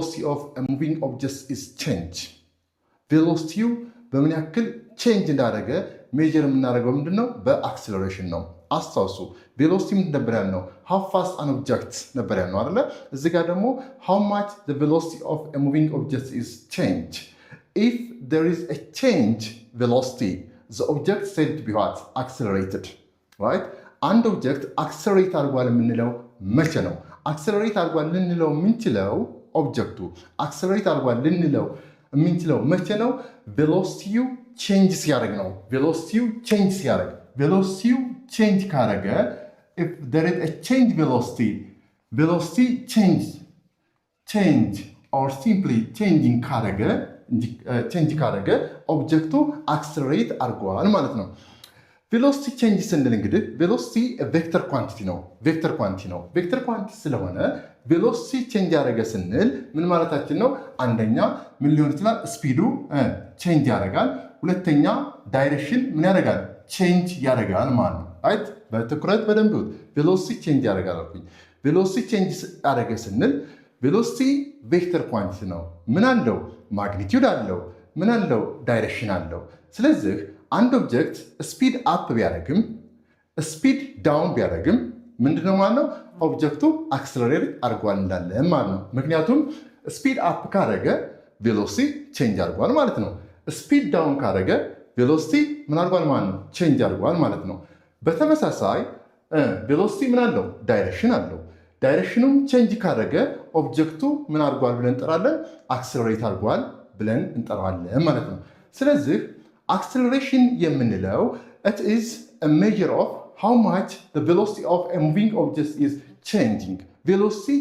velocity of a moving object is change. velocity በምን ያክል change እንዳደረገ ሜጀር የምናደርገው ምንድነው በአክሰለሬሽን ነው አስተዋሱ velocity ምን ነበር ያልነው how fast an object ነበር ያልነው አይደለ እዚህ ጋር ደግሞ how much the velocity of a moving object is change if there is a change velocity the object said to be what accelerated right አንድ ኦብጀክት አክሰለሬት አድርጓል የምንለው መቼ ነው አክሰለሬት አድርጓል ልንለው የምንችለው ኦብጀክቱ አክሰለሬት አድርጓል ልንለው የምንችለው መቼ ነው velocity change ሲያደርግ ነው velocity change ሲያደርግ velocity change ካደረገ if there is a change velocity change or simply changing ካደረገ change ካደረገ ኦብጀክቱ አክሰለሬት አድርጓል ማለት ነው velocity change ስንል እንግዲህ velocity ቬክተር ኳንቲቲ ነው ቬክተር ኳንቲቲ ስለሆነ velocity change ያደረገ ስንል ምን ማለታችን ነው አንደኛ ምን ሊሆን ይችላል ስፒዱ change ያደርጋል ሁለተኛ ዳይሬክሽን ምን ያደርጋል change ያደርጋል ማለት ነው አይት በትኩረት በደንብ velocity change ያደርጋል አልኩኝ velocity change ያደረገ ስንል velocity ቬክተር ኳንቲቲ ነው ምን አለው ማግኒቲዩድ አለው ምን አለው ዳይሬክሽን አለው ስለዚህ አንድ ኦብጀክት ስፒድ አፕ ቢያደርግም ስፒድ ዳውን ቢያደርግም ምንድነው ማለት ነው ኦብጀክቱ አክሰለሬት አድርጓል እንዳለ ማለት ነው ምክንያቱም ስፒድ አፕ ካደረገ velocity change አድርጓል ማለት ነው ስፒድ ዳውን ካደረገ velocity ምን አድርጓል ማለት ነው change አድርጓል ማለት ነው በተመሳሳይ velocity ምን አለው ዳይሬክሽን አለው ዳይሬክሽኑም change ካደረገ ኦብጀክቱ ምን አድርጓል ብለን እንጠራለን አክሰለሬት አድርጓል ብለን እንጠራዋለን ማለት ነው ስለዚህ acceleration የምንለው it is a measure of how much the velocity of a moving object is changing velocity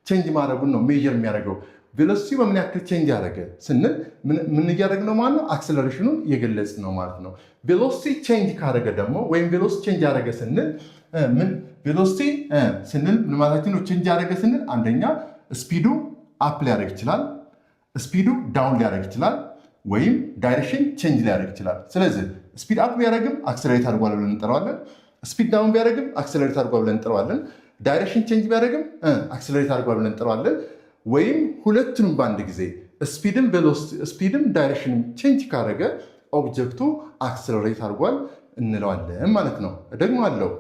change ማድረጉን ነው ሜጀር የሚያደርገው velocity በምን ያክል change ያደረገ ስንል ምን እያደረግን ነው ማለት ነው አክሰለሬሽኑን እየገለጽን ነው ማለት ነው velocity change ካደረገ ደግሞ ወይም velocity change ያደረገ ስንል ምን velocity ስንል ምን ማለታችን ነው change ያደረገ ስንል አንደኛ ስፒዱ አፕ ሊያደርግ ይችላል ስፒዱ ዳውን ሊያደርግ ይችላል ወይም ዳይሬክሽን ቼንጅ ሊያደርግ ይችላል ስለዚህ ስፒድ አፕ ቢያደርግም አክሰለሬት አድርጓል ብለን እንጠራዋለን ስፒድ ዳውን ቢያደርግም አክሰለሬት አድርጓል ብለን እንጠራዋለን ዳይሬክሽን ቼንጅ ቢያደርግም አክሰለሬት አድርጓል ብለን እንጠራዋለን ወይም ሁለቱንም በአንድ ጊዜ ስፒድም ዳይሬክሽንም ቼንጅ ካደረገ ኦብጀክቱ አክሰለሬት አድርጓል እንለዋለን ማለት ነው ደግሞ አለው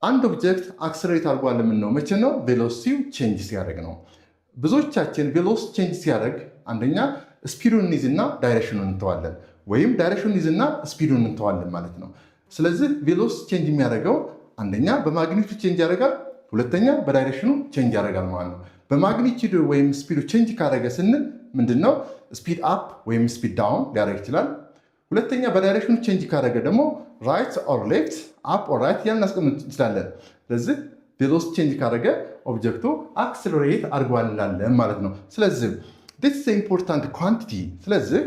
አንድ ኦብጀክት አክሰለሬት አድርጓል የምንለው መቼ ነው velocity ቼንጅ ሲያደርግ ነው ብዙዎቻችን velocity ቼንጅ ሲያደርግ አንደኛ ስፒዱን እንይዝና ዳይሬክሽኑን እንተዋለን ወይም ዳይሬክሽኑን እንይዝና ስፒዱን እንተዋለን ማለት ነው ስለዚህ velocity ቼንጅ የሚያደርገው አንደኛ በማግኒቲዩድ ቼንጅ ያደርጋል ሁለተኛ በዳይሬክሽኑ ቼንጅ ያደርጋል ማለት ነው በማግኒቲዩድ ወይም ስፒዱ ቼንጅ ካደረገ ስንል ምንድነው ስፒድ አፕ ወይም ስፒድ ዳውን ሊያደርግ ይችላል ሁለተኛ በዳይሬክሽኑ ቼንጅ ካደረገ ደግሞ ራይት ኦር ሌፍት አፕ ኦር ራይት ያልን እናስቀምጥ እንችላለን ስለዚህ velocity ቼንጅ ካደረገ ኦብጀክቱ አክሰለሬት አድርጓል እንላለን ማለት ነው ስለዚህ this is important quantity ስለዚህ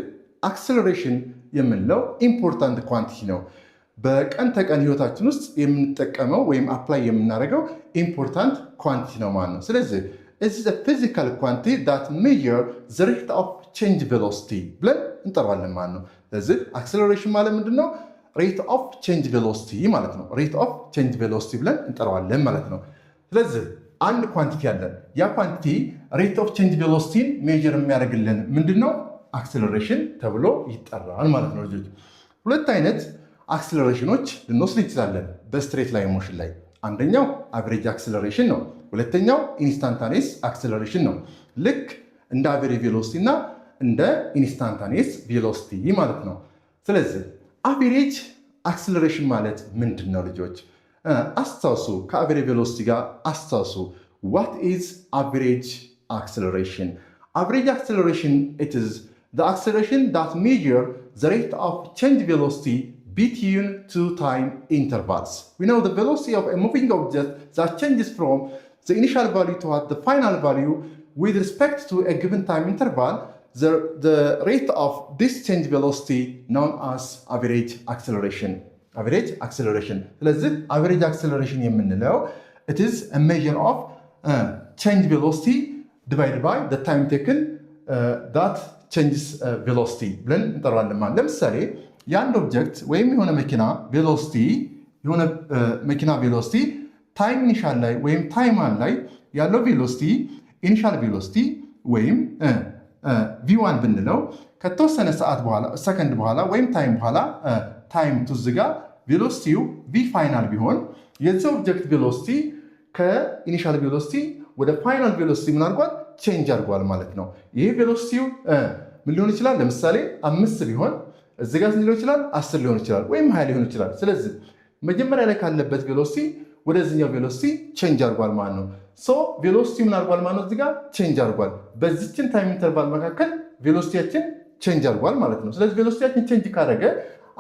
acceleration የምንለው important quantity ነው በቀን ተቀን ህይወታችን ውስጥ የምንጠቀመው ወይም አፕላይ የምናደርገው important quantity ነው ማለት ነው ስለዚህ it is a physical quantity that measure the rate of change velocity ብለን እንጠራዋለን ማለት ነው ስለዚህ acceleration ማለት ምንድነው rate of change velocity ማለት ነው rate of change velocity ብለን እንጠራዋለን ማለት ነው ስለዚህ አንድ ኳንቲቲ አለን ያ ኳንቲቲ ሬት ኦፍ ቼንጅ ቬሎሲቲን ሜጀር የሚያደርግልን ምንድነው አክሰለሬሽን ተብሎ ይጠራል ማለት ነው ልጆች ሁለት አይነት አክሰለሬሽኖች ልንወስድ እንችላለን በስትሬት ላይን ሞሽን ላይ አንደኛው አቨሬጅ አክሰለሬሽን ነው ሁለተኛው ኢንስታንታኒየስ አክሰለሬሽን ነው ልክ እንደ አቨሬጅ ቬሎሲቲ እና እንደ ኢንስታንታኒየስ ቬሎሲቲ ማለት ነው ስለዚህ አቨሬጅ አክሰለሬሽን ማለት ምንድነው ልጆች አስተዋሱ ከአቨሬጅ ቬሎሲቲ ጋር አስተዋሱ what is average acceleration average acceleration it is the acceleration that measure the rate of change velocity between two time intervals we know the velocity of a moving object that changes from the initial value to the final value with respect to a given time interval the rate of this change velocity known as average acceleration average acceleration ስለዚህ average acceleration የምንለው it is a measure of change velocity divided by the time taken that changes velocity ብለን እንጠራዋለን ማለት ለምሳሌ የአንድ ኦብጀክት ወይም የሆነ መኪና ቬሎሲቲ ታይም ኢኒሻል ላይ ወይም ታይም ላይ ያለው ቬሎሲቲ ኢኒሻል ቬሎሲቲ ወይም v1 ብንለው ከተወሰነ ሰዓት በኋላ ሰከንድ በኋላ ወይም ታይም በኋላ ታይም ቱ ዝጋ ቬሎሲቲው v ፋይናል ቢሆን የዚህ ኦብጀክት ቬሎሲቲ ከኢኒሻል ቬሎሲቲ ወደ ፋይናል ቬሎሲቲ ምን አድርጓል ቼንጅ አድርጓል ማለት ነው። ይሄ ቬሎሲቲው ምን ሊሆን ይችላል? ለምሳሌ 5 ቢሆን እዚህ ጋር ሊሆን ይችላል 10 ሊሆን ይችላል ወይም 20 ሊሆን ይችላል። ስለዚህ መጀመሪያ ላይ ካለበት ቬሎሲቲ ወደዚህኛው ቬሎሲቲ ቼንጅ አድርጓል ማለት ነው። ሶ ቬሎሲቲ ምን አድርጓል ማለት ነው? እዚህ ጋር ቼንጅ አድርጓል። በዚህችን ታይም ኢንተርቫል መካከል ቬሎሲቲያችን ቼንጅ አድርጓል ማለት ነው። ስለዚህ ቬሎሲቲያችን ቼንጅ ካደረገ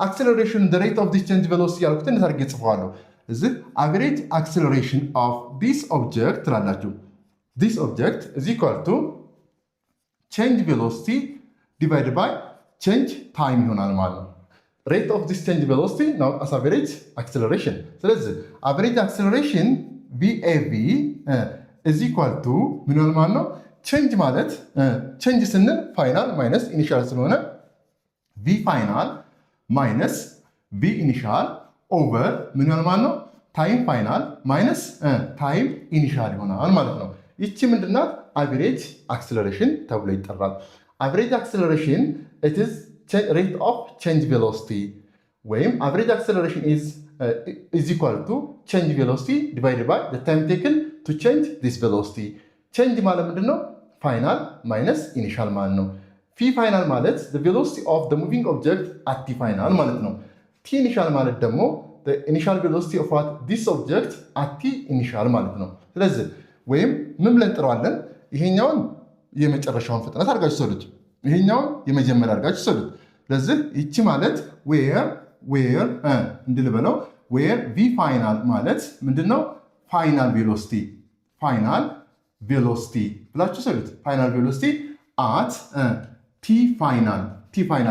አክሰለሬሽን the rate of this change velocity ያልኩት እንዴት አድርጌ ጽፈዋለሁ? እዚህ average acceleration of this object ትላላችሁ። this object is equal to change velocity divided by change time ይሆናል ማለት ነው። rate of this change velocity now as average acceleration። ስለዚህ average acceleration VAV is equal to ምን ይሆናል ማለት ነው? change ማለት change ስንል ፋይናል ማይነስ ኢኒሻል ስለሆነ V ፋይናል ማይነስ V ኢኒሻል ኦቨር ምን ይሆናል ማለት ነው? ታይም ፋይናል ማይነስ ታይም ኢኒሻል ይሆናል ማለት ነው። ይቺ ምንድናት? አቨሬጅ አክሰለሬሽን ተብሎ ይጠራል። አቨሬጅ አክሰለሬሽን it is rate of change velocity ወይም average acceleration is equal to change velocity divided by the time taken to change this velocity። change ማለት ምንድነው? ፋይናል ማይነስ ኢኒሻል ማለት ነው። ፊ ፋይናል ማለት the velocity of the moving object at t final ማለት ነው። t initial ማለት ደግሞ the initial velocity of what this object at t initial ማለት ነው። ስለዚህ ወይም ምን ብለን እንጠራዋለን? ይሄኛውን የመጨረሻውን ፍጥነት አድርጋችሁ ሰዱት፣ ይሄኛውን የመጀመሪያ አድርጋችሁ ሰዱት። ስለዚህ ይቺ ማለት where እንድልበለው where v final ማለት ምንድነው? ፋይናል ቬሎሲቲ ብላችሁ ሰዱት። ፋይናል ቬሎሲቲ at ቲ ፋይናል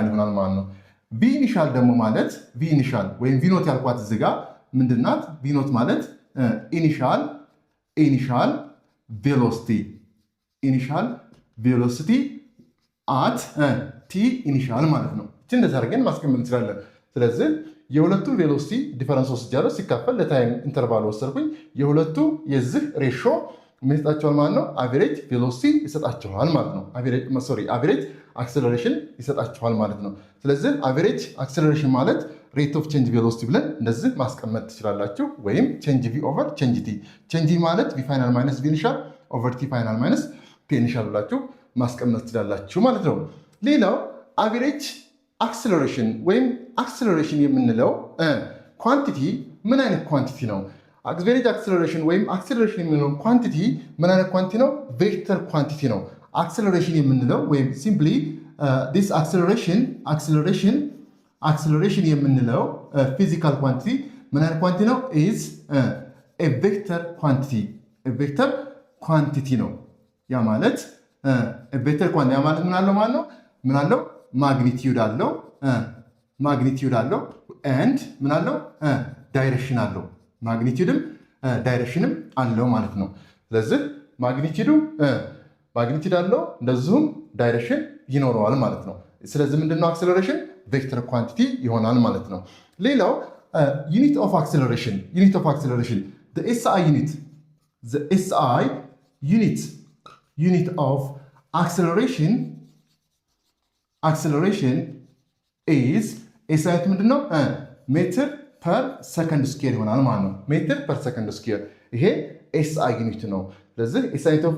ይሆናል ማለት ነው። ቪ ኢኒሻል ደግሞ ማለት ቪ ኢኒሻል ወይም ቪኖት ያልኳት እዚህ ጋር ምንድናት? ቪኖት ማለት ኢኒሻል ቬሎሲቲ አት ቲ ኢኒሻል ማለት ነው። እቺ እንደዛ አድርገን ማስቀመጥ እንችላለን። ስለዚህ የሁለቱ ቬሎሲቲ ዲፈረንስ ወስጃለሁ፣ ሲካፈል ለታይም ኢንተርቫል ወሰድኩኝ። የሁለቱ የዚህ ሬሾ ምን ይሰጣቸዋል ማለት ነው? አቨሬጅ ቬሎሲቲ ይሰጣቸዋል ማለት ነው። አቨሬጅ አክሰለሬሽን ይሰጣቸዋል ማለት ነው። ስለዚህ አቨሬጅ አክሰለሬሽን ማለት ሬት ኦፍ ቼንጅ ቬሎሲቲ ብለን እንደዚህ ማስቀመጥ ትችላላችሁ። ወይም ቼንጅ ቪ ኦቨር ቼንጅ ቲ። ቼንጅ ማለት ቪ ፋይናል ማይነስ ቪ ኢኒሻል ኦቨር ቲ ፋይናል ማይነስ ቲ ኢኒሻል ብላችሁ ማስቀመጥ ትችላላችሁ ማለት ነው። ሌላው አቨሬጅ አክሰለሬሽን ወይም አክሰለሬሽን የምንለው ኳንቲቲ ምን አይነት ኳንቲቲ ነው? አቨሬጅ አክሰለሬሽን ወይም አክሰለሬሽን የምንለው ኳንቲቲ ምን አይነት ኳንቲቲ ነው? ቬክተር ኳንቲቲ ነው። አክሰለሬሽን የምንለው ወይም ሲምፕሊ ዲስ አክሰለሬሽን የምንለው ፊዚካል ኳንቲቲ ምን አይነት ኳንቲቲ ነው? ኢዝ ኤ ቬክተር ኳንቲቲ ነው። ያ ማለት ቬክተር ኳንቲቲ ያ ማለት ምን አለው ማለት ነው? ምን አለው? ማግኒቲዩድ አለው ኤንድ ምን አለው? ዳይሬክሽን አለው። ማግኒቲዩድም ዳይሬክሽንም አለው ማለት ነው። ስለዚህ ማግኒቲዩድ አለው እንደዚሁም ዳይሬክሽን ይኖረዋል ማለት ነው። ስለዚህ ምንድነው አክሰለሬሽን? ቬክተር ኳንቲቲ ይሆናል ማለት ነው። ሌላው ዩኒት ኦፍ አክሰለሬሽን the SI unit of acceleration is SI ምንድነው? ሜትር ፐር ሰከንድ ስኩዌር ይሆናል ማለት ነው። ሜትር ፐር ሰከንድ ስኩዌር ይሄ SI ዩኒት ነው። ስለዚህ SI ዩኒት ኦፍ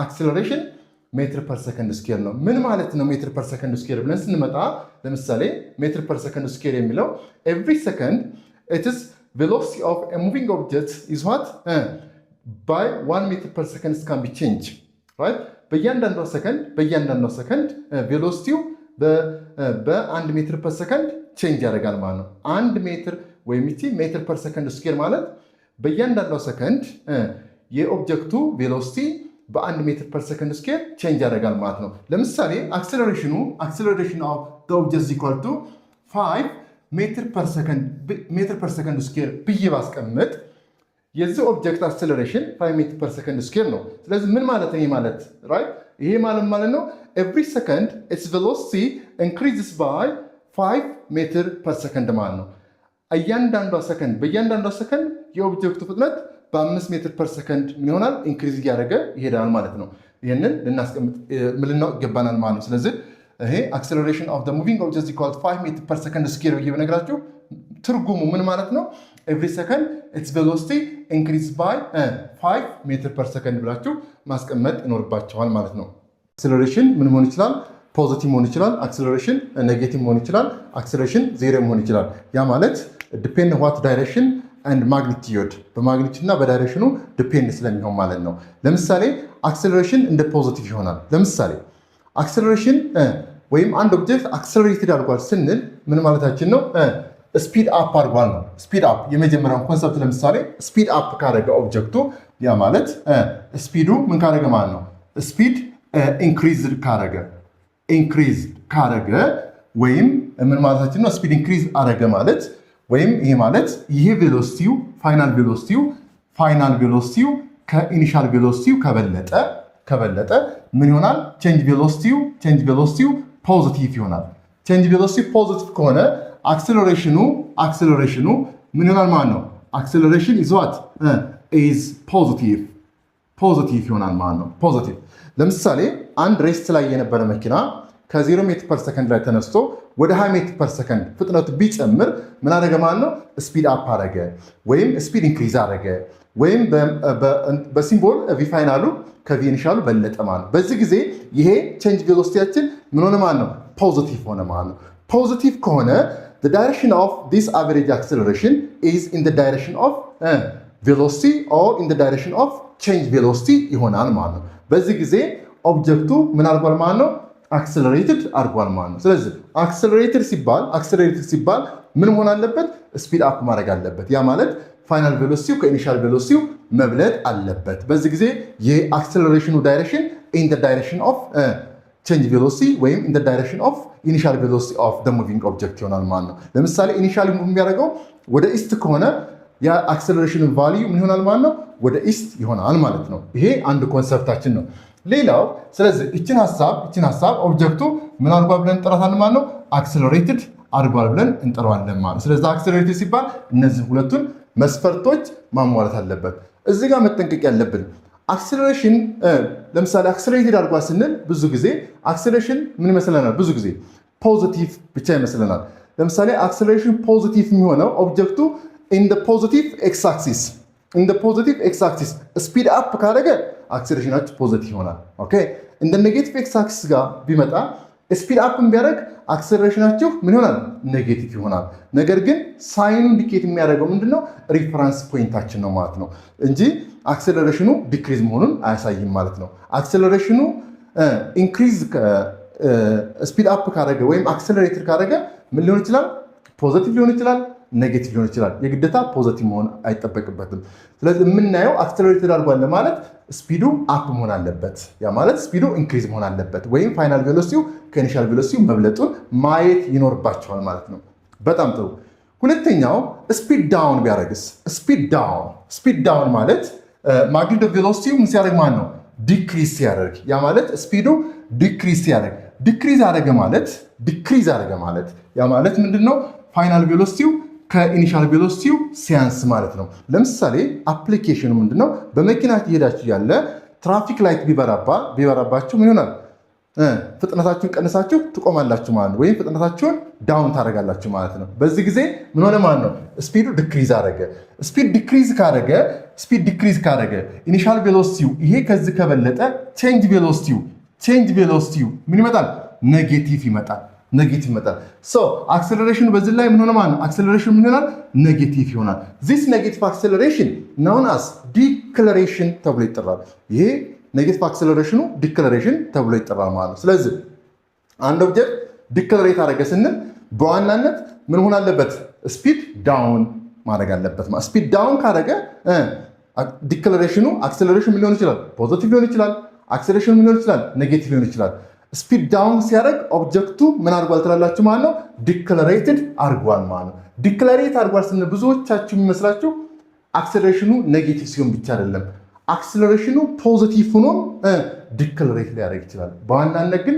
አክሰለሬሽን ሜትር ፐር ሰከንድ ስኩዌር ነው። ምን ማለት ነው ሜትር ፐር ሰከንድ ስኩዌር ብለን ስንመጣ ለምሳሌ ሜትር ፐር ሰከንድ ስኩዌር የሚለው ኤቭሪ ሰከንድ it is velocity of a moving object is what by 1 meter per second can be changed right በእያንዳንዷ ሰከንድ ቬሎሲቲው በ1 ሜትር ፐር ሰከንድ ቼንጅ ያደርጋል ማለት ነው። 1 ሜትር ወይም ሜትር ፐር ሰከንድ ስኩዌር ማለት በእያንዳንዷ ሰከንድ የኦብጀክቱ ቬሎሲቲ በ1 ሜትር ፐር ሰከንድ ስኩዌር ቼንጅ ያደርጋል ማለት ነው። ለምሳሌ አክሰለሬሽን ኦፍ ዘ ኦብጀክት ኢኳል ቱ 5 ሜትር ፐር ሰከንድ ስኩዌር ብዬ ባስቀምጥ የዚህ ኦብጀክት አክሰለሬሽን 5 ሜትር ፐር ሰከንድ ስኩዌር ነው። ስለዚህ ምን ማለት ነው? ይሄ ማለት ነው every second its velocity increases by 5 ሜትር ፐር ሰከንድ ማለት ነው። በእያንዳንዷ ሰከንድ የኦብጀክቱ ፍጥነት በ5 ሜትር ፐር ሰከንድ ምን ይሆናል? ኢንክሪዝ እያደረገ ይሄዳል ማለት ነው። ይሄንን ልናስቀምጥ ምልናው ይገባናል ማለት ነው። ስለዚህ ይሄ acceleration of the moving object is equal to 5 meter per second square ብዬ በነግራችሁ ትርጉሙ ምን ማለት ነው? every second its velocity increases by 5 meter per second ብላችሁ ማስቀመጥ ይኖርባችኋል ማለት ነው። acceleration ምን መሆን ይችላል? ፖዚቲቭ መሆን ይችላል። acceleration ኔጌቲቭ መሆን ይችላል። acceleration ዜሮ መሆን ይችላል። ያ ማለት depend what direction and magnitude በማግኒቲዩድ እና በዳይሬክሽኑ ዲፔንድ ስለሚሆን ማለት ነው። ለምሳሌ acceleration እንደ ፖዚቲቭ ይሆናል። ለምሳሌ acceleration ወይም አንድ ኦብጀክት አክሰለሬትድ አድርጓል ስንል ምን ማለታችን ነው? ስፒድ አፕ አድርጓል ነው። ስፒድ አፕ የመጀመሪያውን ኮንሰፕት ለምሳሌ ስፒድ አፕ ካደረገ ኦብጀክቱ ያ ማለት ስፒዱ ምን ካደረገ ማለት ነው? ስፒድ ኢንክሪዝድ ካደረገ ወይም ምን ማለታችን ነው? ስፒድ ኢንክሪዝ አደረገ ማለት ወይም ይሄ ማለት ይሄ ቬሎሲቲው ፋይናል ቬሎሲቲው ከኢኒሻል ቬሎሲቲው ከበለጠ ምን ይሆናል? ቼንጅ ቬሎሲቲው ፖዚቲቭ ይሆናል። ቼንጅ ቬሎሲቲ ፖዚቲቭ ከሆነ አክሰለሬሽኑ ምን ይሆናል ማለት ነው? አክሰለሬሽን ኢዝ ዋት ኢዝ ፖዚቲቭ ይሆናል ማለት ነው። ፖዚቲቭ ለምሳሌ አንድ ሬስት ላይ የነበረ መኪና ከ0 ሜትር ፐር ሰከንድ ላይ ተነስቶ ወደ 20 ሜትር ፐር ሰከንድ ፍጥነቱ ቢጨምር ምን አደረገ ማለት ነው? ስፒድ አፕ አደረገ ወይም ስፒድ ኢንክሪዝ አደረገ ወይም በሲምቦል ቪ ፋይናሉ ከቪ ኢኒሻሉ በለጠ ማለት ነው። በዚህ ጊዜ ይሄ ቼንጅ ቬሎሲቲያችን ምን ሆነ ማለት ነው? ፖዚቲቭ ሆነ ማለት ነው። ፖዚቲቭ ከሆነ the direction of this average acceleration is in the direction of velocity or in the direction of change velocity ይሆናል ማለት ነው። በዚህ ጊዜ ኦብጀክቱ ምን አድርጓል ማለት ነው? አክሰለሬትድ አድርጓል ማለት ነው። ስለዚህ አክሰለሬትድ ሲባል ምን መሆን አለበት? ስፒድ አፕ ማድረግ አለበት። ያ ማለት ፋይናል ቬሎሲቲው ከኢኒሻል ቬሎሲቲው መብለጥ አለበት። በዚህ ጊዜ የአክሰለሬሽኑ ዳይሬክሽን ኢን ዘ ዳይሬክሽን ኦፍ ቼንጅ ቬሎሲቲ ወይም ኢን ዘ ዳይሬክሽን ኦፍ ኢኒሻል ቬሎሲቲ ኦፍ ዘ ሙቪንግ ኦብጀክት ይሆናል ማለት ነው። ለምሳሌ ኢኒሻሊ ሙቭ የሚያደርገው ወደ ኢስት ከሆነ የአክሰለሬሽኑ ቫልዩ ምን ይሆናል ማለት ነው? ወደ ኢስት ይሆናል ማለት ነው። ይሄ አንድ ኮንሰፕታችን ነው። ሌላው ስለዚህ እችን ሀሳብ ኦብጀክቱ ምን አድርጓል ብለን እንጠራታለን ማለት ነው? አክሰለሬትድ አድርጓል ብለን እንጠራዋለን ማለት ነው። ስለዚህ አክሰለሬትድ ሲባል እነዚህ ሁለቱን መስፈርቶች ማሟላት አለበት። እዚህ ጋር መጠንቀቅ ያለብን አክሰለሬሽን ለምሳሌ አክሰለሬትድ አድርጓል ስንል ብዙ ጊዜ አክሰለሬሽን ምን ይመስለናል? ብዙ ጊዜ ፖዚቲቭ ብቻ ይመስለናል። ለምሳሌ አክሰለሬሽን ፖዚቲቭ የሚሆነው ኦብጀክቱ ኢን ዘ ፖዚቲቭ ኤክስ አክሲስ ስፒድ አፕ ካደረገ አክሰለሬሽናችሁ ፖዚቲቭ ይሆናል። ኦኬ እንደ ኔጌቲቭ ኤክስ አክሲስ ጋር ቢመጣ ስፒድ አፕ ቢያደርግ አክሰለሬሽናችሁ ምን ይሆናል? ኔጌቲቭ ይሆናል። ነገር ግን ሳይኑ ኢንዲኬት የሚያደርገው ምንድነው? ሪፈረንስ ፖይንታችን ነው ማለት ነው እንጂ አክሰለሬሽኑ ዲክሪዝ መሆኑን አያሳይም ማለት ነው። አክሰለሬሽኑ ኢንክሪዝ ስፒድ አፕ ካደረገ ወይም አክሰለሬትድ ካደረገ ምን ሊሆን ይችላል? ፖዚቲቭ ሊሆን ይችላል፣ ኔጌቲቭ ሊሆን ይችላል። የግዴታ ፖዚቲቭ መሆን አይጠበቅበትም። ስለዚህ የምናየው አክሰለሬትድ አድርጓል ለማለት ስፒዱ አፕ መሆን አለበት። ያ ማለት ስፒዱ ኢንክሪዝ መሆን አለበት ወይም ፋይናል ቬሎሲቲው ከኢኒሻል ቬሎሲቲው መብለጡን ማየት ይኖርባቸዋል ማለት ነው። በጣም ጥሩ። ሁለተኛው ስፒድ ዳውን ቢያደርግስ? ስፒድ ዳውን ማለት ማግኒቱድ ኦፍ ቬሎሲቲው ምን ሲያደርግ ማለት ነው? ዲክሪዝ ሲያደርግ። ያ ማለት ስፒዱ ዲክሪዝ ሲያደርግ። ዲክሪዝ አደረገ ማለት ያ ማለት ምንድነው? ፋይናል ቬሎሲቲው ከኢኒሻል ቬሎሲቲው ሲያንስ ማለት ነው። ለምሳሌ አፕሊኬሽኑ ምንድነው? በመኪና እየሄዳችሁ ያለ ትራፊክ ላይት ቢበራባችሁ ምን ይሆናል? ፍጥነታችሁን ቀንሳችሁ ትቆማላችሁ ማለት ነው። ወይም ፍጥነታችሁን ዳውን ታደርጋላችሁ ማለት ነው። በዚህ ጊዜ ምን ሆነ ማለት ነው? ስፒዱ ዲክሪዝ አደረገ። ስፒድ ዲክሪዝ ካደረገ ኢኒሻል ቬሎሲቲው ይሄ ከዚህ ከበለጠ ቼንጅ ቬሎሲቲው ምን ይመጣል? ኔጌቲቭ ይመጣል። ሶ አክሰለሬሽኑ በዚህ ላይ ምን ሆነ ማለት ነው? አክሰለሬሽኑ ምን ይሆናል? ኔጌቲቭ ይሆናል። ዚስ ኔጌቲቭ አክሰለሬሽን ናውን አስ ዲክለሬሽን ተብሎ ይጠራል። ይሄ ኔጌቲቭ አክሰለሬሽኑ ዲክለሬሽን ተብሎ ይጠራል ማለት ነው። ስለዚህ አንድ ኦብጀክት ዲክለሬት አደረገ ስንል በዋናነት ምን ሆን አለበት? ስፒድ ዳውን ማድረግ አለበት ማለት። ስፒድ ዳውን ካደረገ ዲክለሬሽኑ አክሰለሬሽኑ ምን ሊሆን ይችላል? ፖዚቲቭ ሊሆን ይችላል። አክሰለሬሽኑ ምን ሊሆን ይችላል? ኔጌቲቭ ሊሆን ይችላል። ስፒድ ዳውን ሲያደርግ ኦብጀክቱ ምን አድርጓል ትላላችሁ ማለት ነው? ዲክለሬትድ አድርጓል ማለት ነው። ዲክለሬት አድርጓል ስንል ብዙዎቻችሁ የሚመስላችሁ አክሰለሬሽኑ ኔጌቲቭ ሲሆን ብቻ አይደለም። አክሰለሬሽኑ ፖዚቲቭ ሆኖ ዲክለሬት ሊያደርግ ይችላል። በዋናነት ግን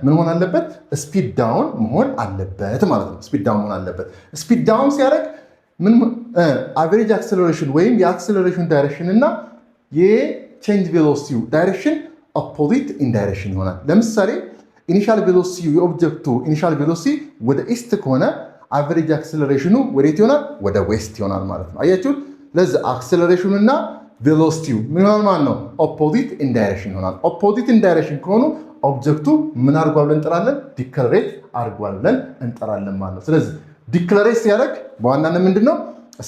ምን መሆን አለበት? ስፒድ ዳውን መሆን አለበት ማለት ነው። ስፒድ ዳውን መሆን አለበት። ስፒድ ዳውን ሲያደርግ ምን አቨሬጅ አክሰለሬሽን ወይም የአክሰለሬሽን ዳይሬክሽን እና የቼንጅ ቬሎሲቲው ዳይሬክሽን ኦፖዚት ኢን ዳይሬክሽን ይሆናል። ለምሳሌ ኢኒሻል ቬሎሲቲ የኦብጀክቱ ኢኒሻል ቬሎሲቲ ወደ ኢስት ከሆነ አቨሬጅ አክሰለሬሽኑ ወዴት ይሆናል? ወደ ዌስት ይሆናል ማለት ነው። አያችሁት? ለዚህ አክሰለሬሽኑና ቬሎሲቲው ምን ይሆናል ማለት ነው? ኦፖዚት ኢን ዳይሬክሽን ይሆናል። ኦፖዚት ኢን ዳይሬክሽን ከሆኑ ኦብጀክቱ ምን አድርጓል ብለን እንጠራለን? ዲክለሬት አድርጓል ብለን እንጠራለን ማለት ነው። ስለዚህ ዲክለሬት ሲያደርግ በዋናነት ምንድነው?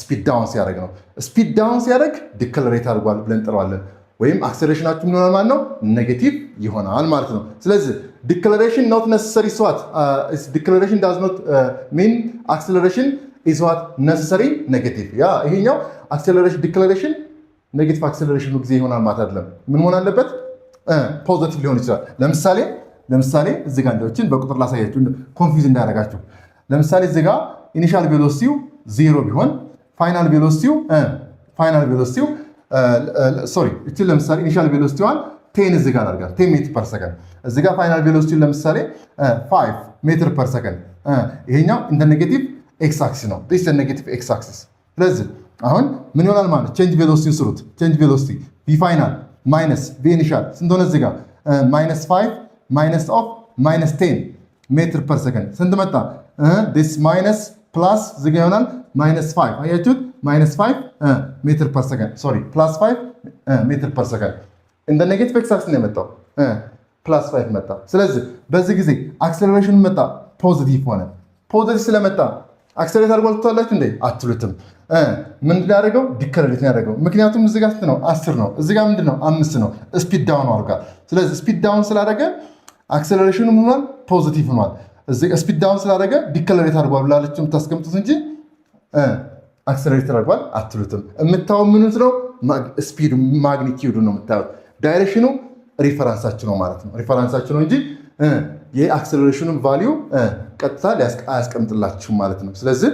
ስፒድ ዳውን ሲያደርግ ነው። ስፒድ ዳውን ሲያደርግ ዲክለሬት አድርጓል ብለን እንጠራዋለን። ወይም አክሰለሬሽናችሁ ምን ይሆናል ማለት ነው? ኔጌቲቭ ይሆናል ማለት ነው። ስለዚህ ዲክለሬሽን ኖት ነሰሰሪ ስዋት ዲክለሬሽን ዳዝ ኖት ሚን አክሰለሬሽን ኢዝ ዋት ነሰሰሪ ኔጌቲቭ። ያ ይሄኛው አክሰለሬሽን ዲክለሬሽን ኔጌቲቭ አክሰለሬሽኑ ጊዜ ይሆናል ማለት አይደለም። ምን መሆን አለበት? ፖዚቲቭ ሊሆን ይችላል። ለምሳሌ እዚህ ጋር እንደዎችን በቁጥር ላሳያችሁ ኮንፊውዝ እንዳያደርጋችሁ። ለምሳሌ እዚህ ጋር ኢኒሻል ቬሎሲቲው 0 ቢሆን ፋይናል ቬሎሲቲው እቺ ለምሳሌ ኢኒሻል ቬሎሲቲዋን 10 እዚህ ጋር አድርጋል 10 ሜትር ፐር ሰከንድ። እዚህ ጋር ፋይናል ቬሎሲቲው ለምሳሌ 5 ሜትር ፐር ሰከንድ። ይሄኛው እንደ ኔጌቲቭ ኤክስ አክሲስ ነው። ዲስ ኔጌቲቭ ኤክስ አክሲስ። ስለዚህ አሁን ምን ይሆናል ማለት ቼንጅ ቬሎሲቲውን ስሩት። ቼንጅ ቬሎሲቲ ቪ ፋይናል ማይነስ ቪ ኢኒሻል ስንት ሆነ? እዚህ ጋር ማይነስ 5 ማይነስ ኦፍ ማይነስ 10 ሜትር ፐር ሰከንድ ስንት መጣ? ዲስ ማይነስ ፕላስ እዚህ ጋር ይሆናል ማይነስ 5 አያችሁት? ማይነስ 5 ሜትር ፐር ሰከንድ ሶሪ ፕላስ 5 ሜትር ፐር ሰከንድ እንደ ኔጌቲቭ ኤክስ አክሲስ ነው የመጣው ፕላስ 5 መጣ። ስለዚህ በዚህ ጊዜ አክሰለሬሽኑ መጣ ፖዚቲቭ ሆነ። ፖዚቲቭ ስለመጣ አክሰለሬት አድርጓል ትላላችሁ እንዴ? አትሉትም። ምን ያደረገው? ዲክለሬት ያደረገው። ምክንያቱም እዚህ ጋር ስንት ነው? 10 ነው። እዚህ ጋር ምንድነው? 5 ነው። ስፒድ ዳውን አድርጓል። ስለዚህ ስፒድ ዳውን ስላደረገ አክሰለሬሽኑ ምን ሆኗል? ፖዚቲቭ ሆኗል። እዚህ ስፒድ ዳውን ስላደረገ ዲክለሬት አድርጓል ብላችሁ የምታስቀምጡት እንጂ አክሰለሬት አድርጓል አትሉትም። የምታው ምኑት ነው? ስፒድ ማግኒቲዩዱ ነው የምታዩት። ዳይሬክሽኑ ሪፈረንሳችሁ ነው ማለት ነው። ሪፈረንሳችሁ ነው እንጂ የአክሰለሬሽኑን ቫልዩ ቀጥታ አያስቀምጥላችሁም ማለት ነው። ስለዚህ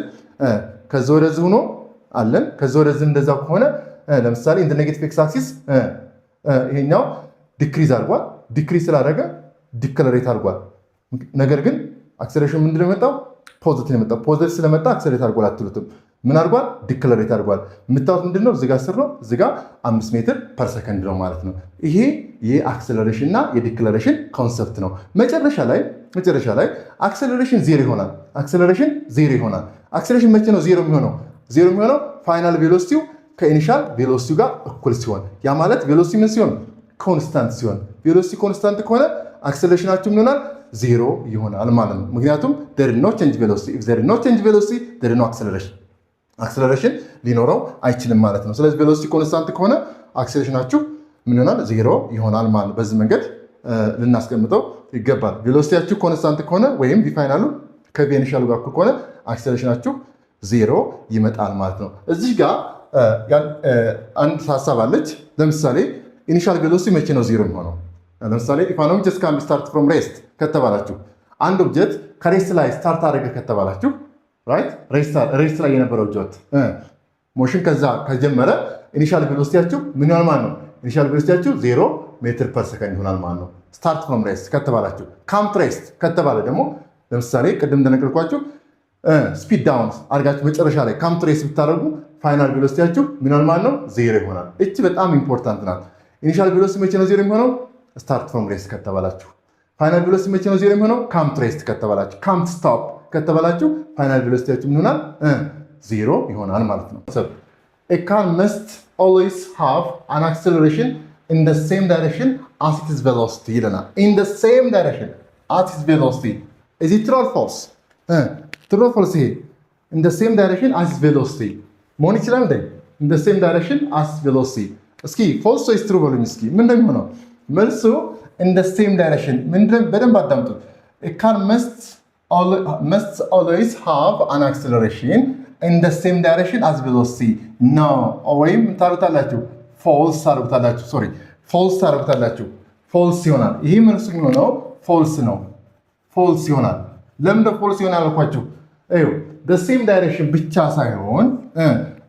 ከዚህ ወደዚህ ሆኖ አለን። ከዚህ ወደዚህ እንደዛ ከሆነ ለምሳሌ እንደ ኔጌቲቭ ኤክስ አክሲስ ይሄኛው ዲክሪዝ አድርጓል። ዲክሪዝ ስላደረገ ዲክለሬት አድርጓል። ነገር ግን አክሰለሬሽን ምንድነው የመጣው? ፖዚቲቭ ነው የመጣው። ፖዚቲቭ ስለመጣ አክሰለሬት አድርጓል አትሉትም። ምን አድርጓል? ዲክለሬት አድርጓል። የምታዩት ምንድነው? እዚህ ጋር 10 ነው፣ እዚህ ጋር 5 ሜትር ፐር ሰከንድ ነው ማለት ነው። ይሄ የአክሰለሬሽን እና የዲክለሬሽን ኮንሰፕት ነው። መጨረሻ ላይ አክሰለሬሽን 0 ይሆናል። አክሰለሬሽን 0 ይሆናል። አክሰለሬሽን መቼ ነው 0 የሚሆነው? 0 የሚሆነው ፋይናል ቬሎሲቲው ከኢኒሻል ቬሎሲቲው ጋር እኩል ሲሆን፣ ያ ማለት ቬሎሲቲ ምን ሲሆን? ኮንስታንት ሲሆን። ቬሎሲቲ ኮንስታንት ከሆነ አክሰለሬሽናችሁ ምን ይሆናል? 0 ይሆናል ማለት ነው። ምክንያቱም there is no change velocity. If there is no change velocity, there is no acceleration. አክሰለሬሽን ሊኖረው አይችልም ማለት ነው። ስለዚህ ቬሎሲቲ ኮንስታንት ከሆነ አክሰለሬሽናችሁ ምን ይሆናል? 0 ይሆናል ማለት ነው። በዚህ መንገድ ልናስቀምጠው ይገባል። ቬሎሲቲያችሁ ኮንስታንት ከሆነ ወይም ቪፋይናሉ ከቪኢኒሻሉ ጋር እኩል ከሆነ አክሰለሬሽናችሁ 0 ይመጣል ማለት ነው። እዚህ ጋር አንድ ሀሳብ አለች። ለምሳሌ ኢኒሻል ቬሎሲቲ መቼ ነው 0 የሚሆነው? ለምሳሌ if an object can start from rest ከተባላችሁ አንድ ኦብጀክት ከሬስት ላይ ስታርት አደረገ ከተባላችሁ ራይት ሬስት ላይ የነበረው ኦብጀክት ሞሽን ከዛ ከጀመረ ኢኒሻል ቬሎሲቲያችሁ ምን ይሆናል ማለት ነው? ኢኒሻል ቬሎሲቲያችሁ 0 ሜትር ፐር ሰከንድ ይሆናል ማለት ነው። ስታርት ፍሮም ሬስት ከተባላችሁ። ካም ቱ ሬስት ከተባለ ደግሞ ለምሳሌ ቅድም እንደነገርኳችሁ ስፒድ ዳውን አድርጋችሁ መጨረሻ ላይ ካም ቱ ሬስት ብታደርጉ ፋይናል ቬሎሲቲያችሁ ምን ይሆናል ማለት ነው? 0 ይሆናል። እቺ በጣም ኢምፖርታንት ናት። ኢኒሻል ቬሎሲቲ መቼ ነው 0 የሚሆነው? ስታርት ፍሮም ሬስት ከተባላችሁ። ፋይናል ቬሎሲቲ መቼ ነው 0 የሚሆነው? ካም ቱ ሬስት ከተባላችሁ። ካም ቱ ስቶፕ ከተባላችሁ ፋይናል ቬሎሲቲያችሁ ምን ይሆናል? 0 ይሆናል ማለት ነው። A car must always have an acceleration in the same direction as its velocity ይለናል። In the same direction as its velocity. Is it true or false? True or false ይሄ? In the same direction as its velocity መሆን ይችላል እንዴ? In the same direction as its velocity። እስኪ false ወይስ true በሉኝ እስኪ። ምን እንደሚሆነው መልሱ in the same direction ምንድን በደንብ አዳምጡት። A car must always have an acceleration in the same direction as velocity. No ወይም ታርጉታላችሁ false ታርጉታላችሁ። ሶሪ false ታርጉታላችሁ። false ይሆናል። ይሄ መልሱ የሚሆነው false ነው። false ይሆናል። ለምን false ይሆናል አልኳችሁ? እዩ the same direction ብቻ ሳይሆን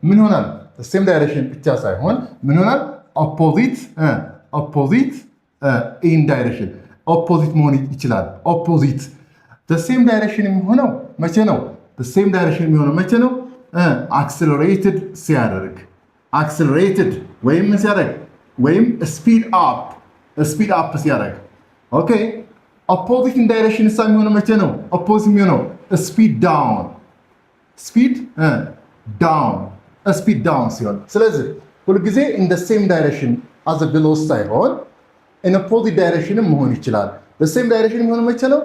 ምን ይሆናል? the same direction ብቻ ሳይሆን ምን ይሆናል? opposite in direction opposite መሆን ይችላል። opposite the same direction የሚሆነው መቼ ነው? the same direction የሚሆነው መቼ ነው? accelerated ሲያደርግ accelerated ወይም ምን ሲያደርግ ወይም speed up ስፒድ አፕ ሲያደርግ። ኦኬ ኦፖዚት ዳይሬክሽን እሳ የሚሆነው መቼ ነው? ኦፖዚት የሚሆነው ስፒድ ዳውን ስፒድ ዳውን ሲሆን፣ ስለዚህ ሁልጊዜ ኢን ዘ ሴም ዳይሬክሽን አዘ ቬሎስ ሳይሆን ኢን ኦፖዚት ዳይሬክሽንም መሆን ይችላል። ሴም ዳይሬክሽን የሚሆነው መቼ ነው?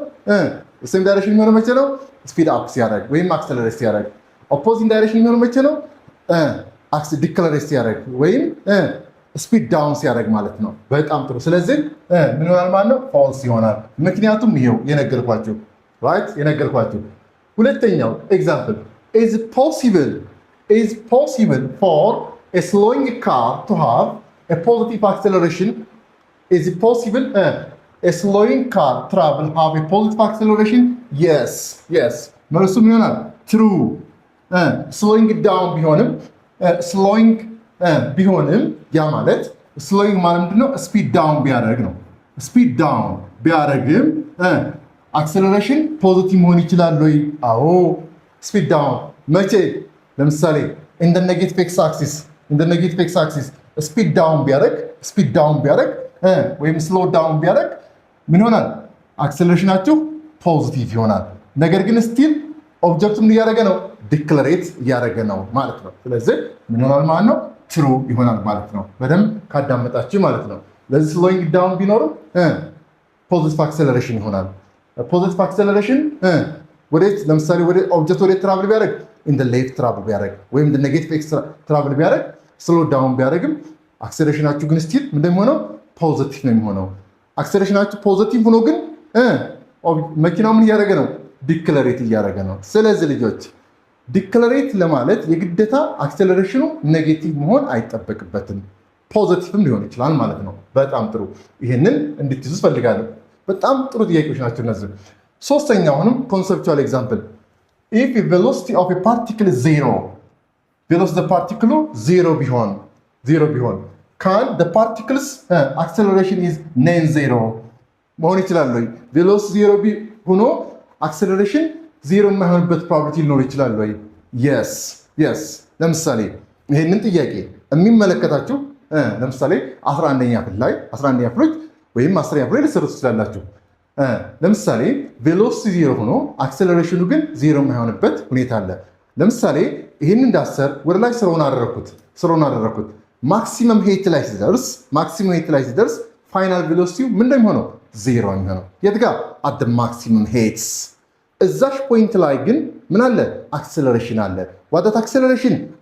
ሴም ዳይሬክሽን የሚሆነው መቼ ነው? ስፒድ አፕ ሲያደርግ ወይም አክሰለሬት ሲያደርግ። ኦፖዚት ዳይሬክሽን የሚሆነው መቼ ነው? ዲክለሬት ሲያደርግ ወይም ስፒድ ዳውን ሲያደርግ ማለት ነው። በጣም ጥሩ። ስለዚህ ምን ይሆናል ማለት ነው? ፎልስ ይሆናል። ምክንያቱም ይሄው የነገርኳችሁ ራይት የነገርኳችሁ። ሁለተኛው ኤግዛምፕል is possible for a slowing car to have a positive acceleration. Is it possible a slowing car travel have a positive acceleration? Yes. መልሱ ምን ይሆናል? True. slowing down ቢሆንም ያ ማለት slowing ማለት ምንድነው? ስፒድ ዳውን ቢያደርግ ነው። ስፒድ ዳውን ቢያደርግም አክሰለሬሽን ፖዚቲቭ መሆን ይችላል ወይ? አዎ። ስፒድ ዳውን መቼ? ለምሳሌ in the negative x axis ስፒድ ዳውን ቢያደርግ ወይም ስሎ ዳውን ቢያደርግ ምን ይሆናል? አክሰለሬሽናችሁ ፖዚቲቭ ይሆናል። ነገር ግን ስቲል ኦብጀክቱ ምን እያደረገ ነው? ዲክለሬት እያደረገ ነው ማለት ነው። ስለዚህ ምን ይሆናል ማለት ነው? ትሩ ይሆናል ማለት ነው። በደንብ ካዳመጣችሁ ማለት ነው። ለዚህ ስሎዊንግ ዳውን ቢኖርም ፖዚቲቭ አክሰለሬሽን ይሆናል። ፖዚቲቭ አክሰለሬሽን ወዴት? ለምሳሌ ወደ ኦብጀክት ወዴት ትራቭል ቢያደርግ ኢን ዘ ሌፍት ትራቭል ቢያደርግ ወይም ዘ ኔጌቲቭ ኤክስ ትራቭል ቢያደርግ ስሎ ዳውን ቢያደርግም አክሰለሬሽናችሁ ግን ስቲል ምን እንደሚሆነው? ፖዚቲቭ ነው የሚሆነው። አክሰለሬሽናችሁ ፖዚቲቭ ሆኖ ግን መኪናው ምን እያደረገ ነው? ዲክለሬት እያደረገ ነው። ስለዚህ ልጆች ዲክለሬት ለማለት የግዴታ አክሰለሬሽኑ ኔጌቲቭ መሆን አይጠበቅበትም፣ ፖዚቲቭም ሊሆን ይችላል ማለት ነው። በጣም ጥሩ። ይህንን እንድትይዙ ፈልጋለሁ። በጣም ጥሩ ጥያቄዎች ናቸው እነዚህ። ሶስተኛውንም ኮንሰፕቹዋል ኤግዛምፕል ኢፍ ቬሎሲቲ ኦፍ ኤ ፓርቲክል ቬሎሲቲ ፓርቲክሉ ዜሮ ቢሆን ካን ዘ ፓርቲክልስ አክሰለሬሽን ኢዝ ኔን ዜሮ መሆን ይችላል ወይ? ቬሎሲቲ ዜሮ ሆኖ አክሰለሬሽን ዜሮ የማይሆንበት ፕሮባቢሊቲ ሊኖር ይችላል ወይ? የስ። ለምሳሌ ይህንን ጥያቄ የሚመለከታችሁ ለምሳሌ 11ኛ ክፍሎች ወይም 10ኛ ክፍል ልትሰሩ ትችላላችሁ። ለምሳሌ ቬሎሲቲ ዜሮ ሆኖ አክሰለሬሽኑ ግን ዜሮ የማይሆንበት ሁኔታ አለ። ለምሳሌ ይህን እንዳሰር ወደ ላይ ስሮውን አደረኩት። ማክሲመም ሄት ላይ ሲደርስ ፋይናል ቬሎሲቲው ምን እንደሚሆነው? ዜሮ የሚሆነው የት ጋር? አት ማክሲመም ሄትስ። እዛሽ ፖይንት ላይ ግን ምን አለ? አክሰለሬሽን አለ። ዋት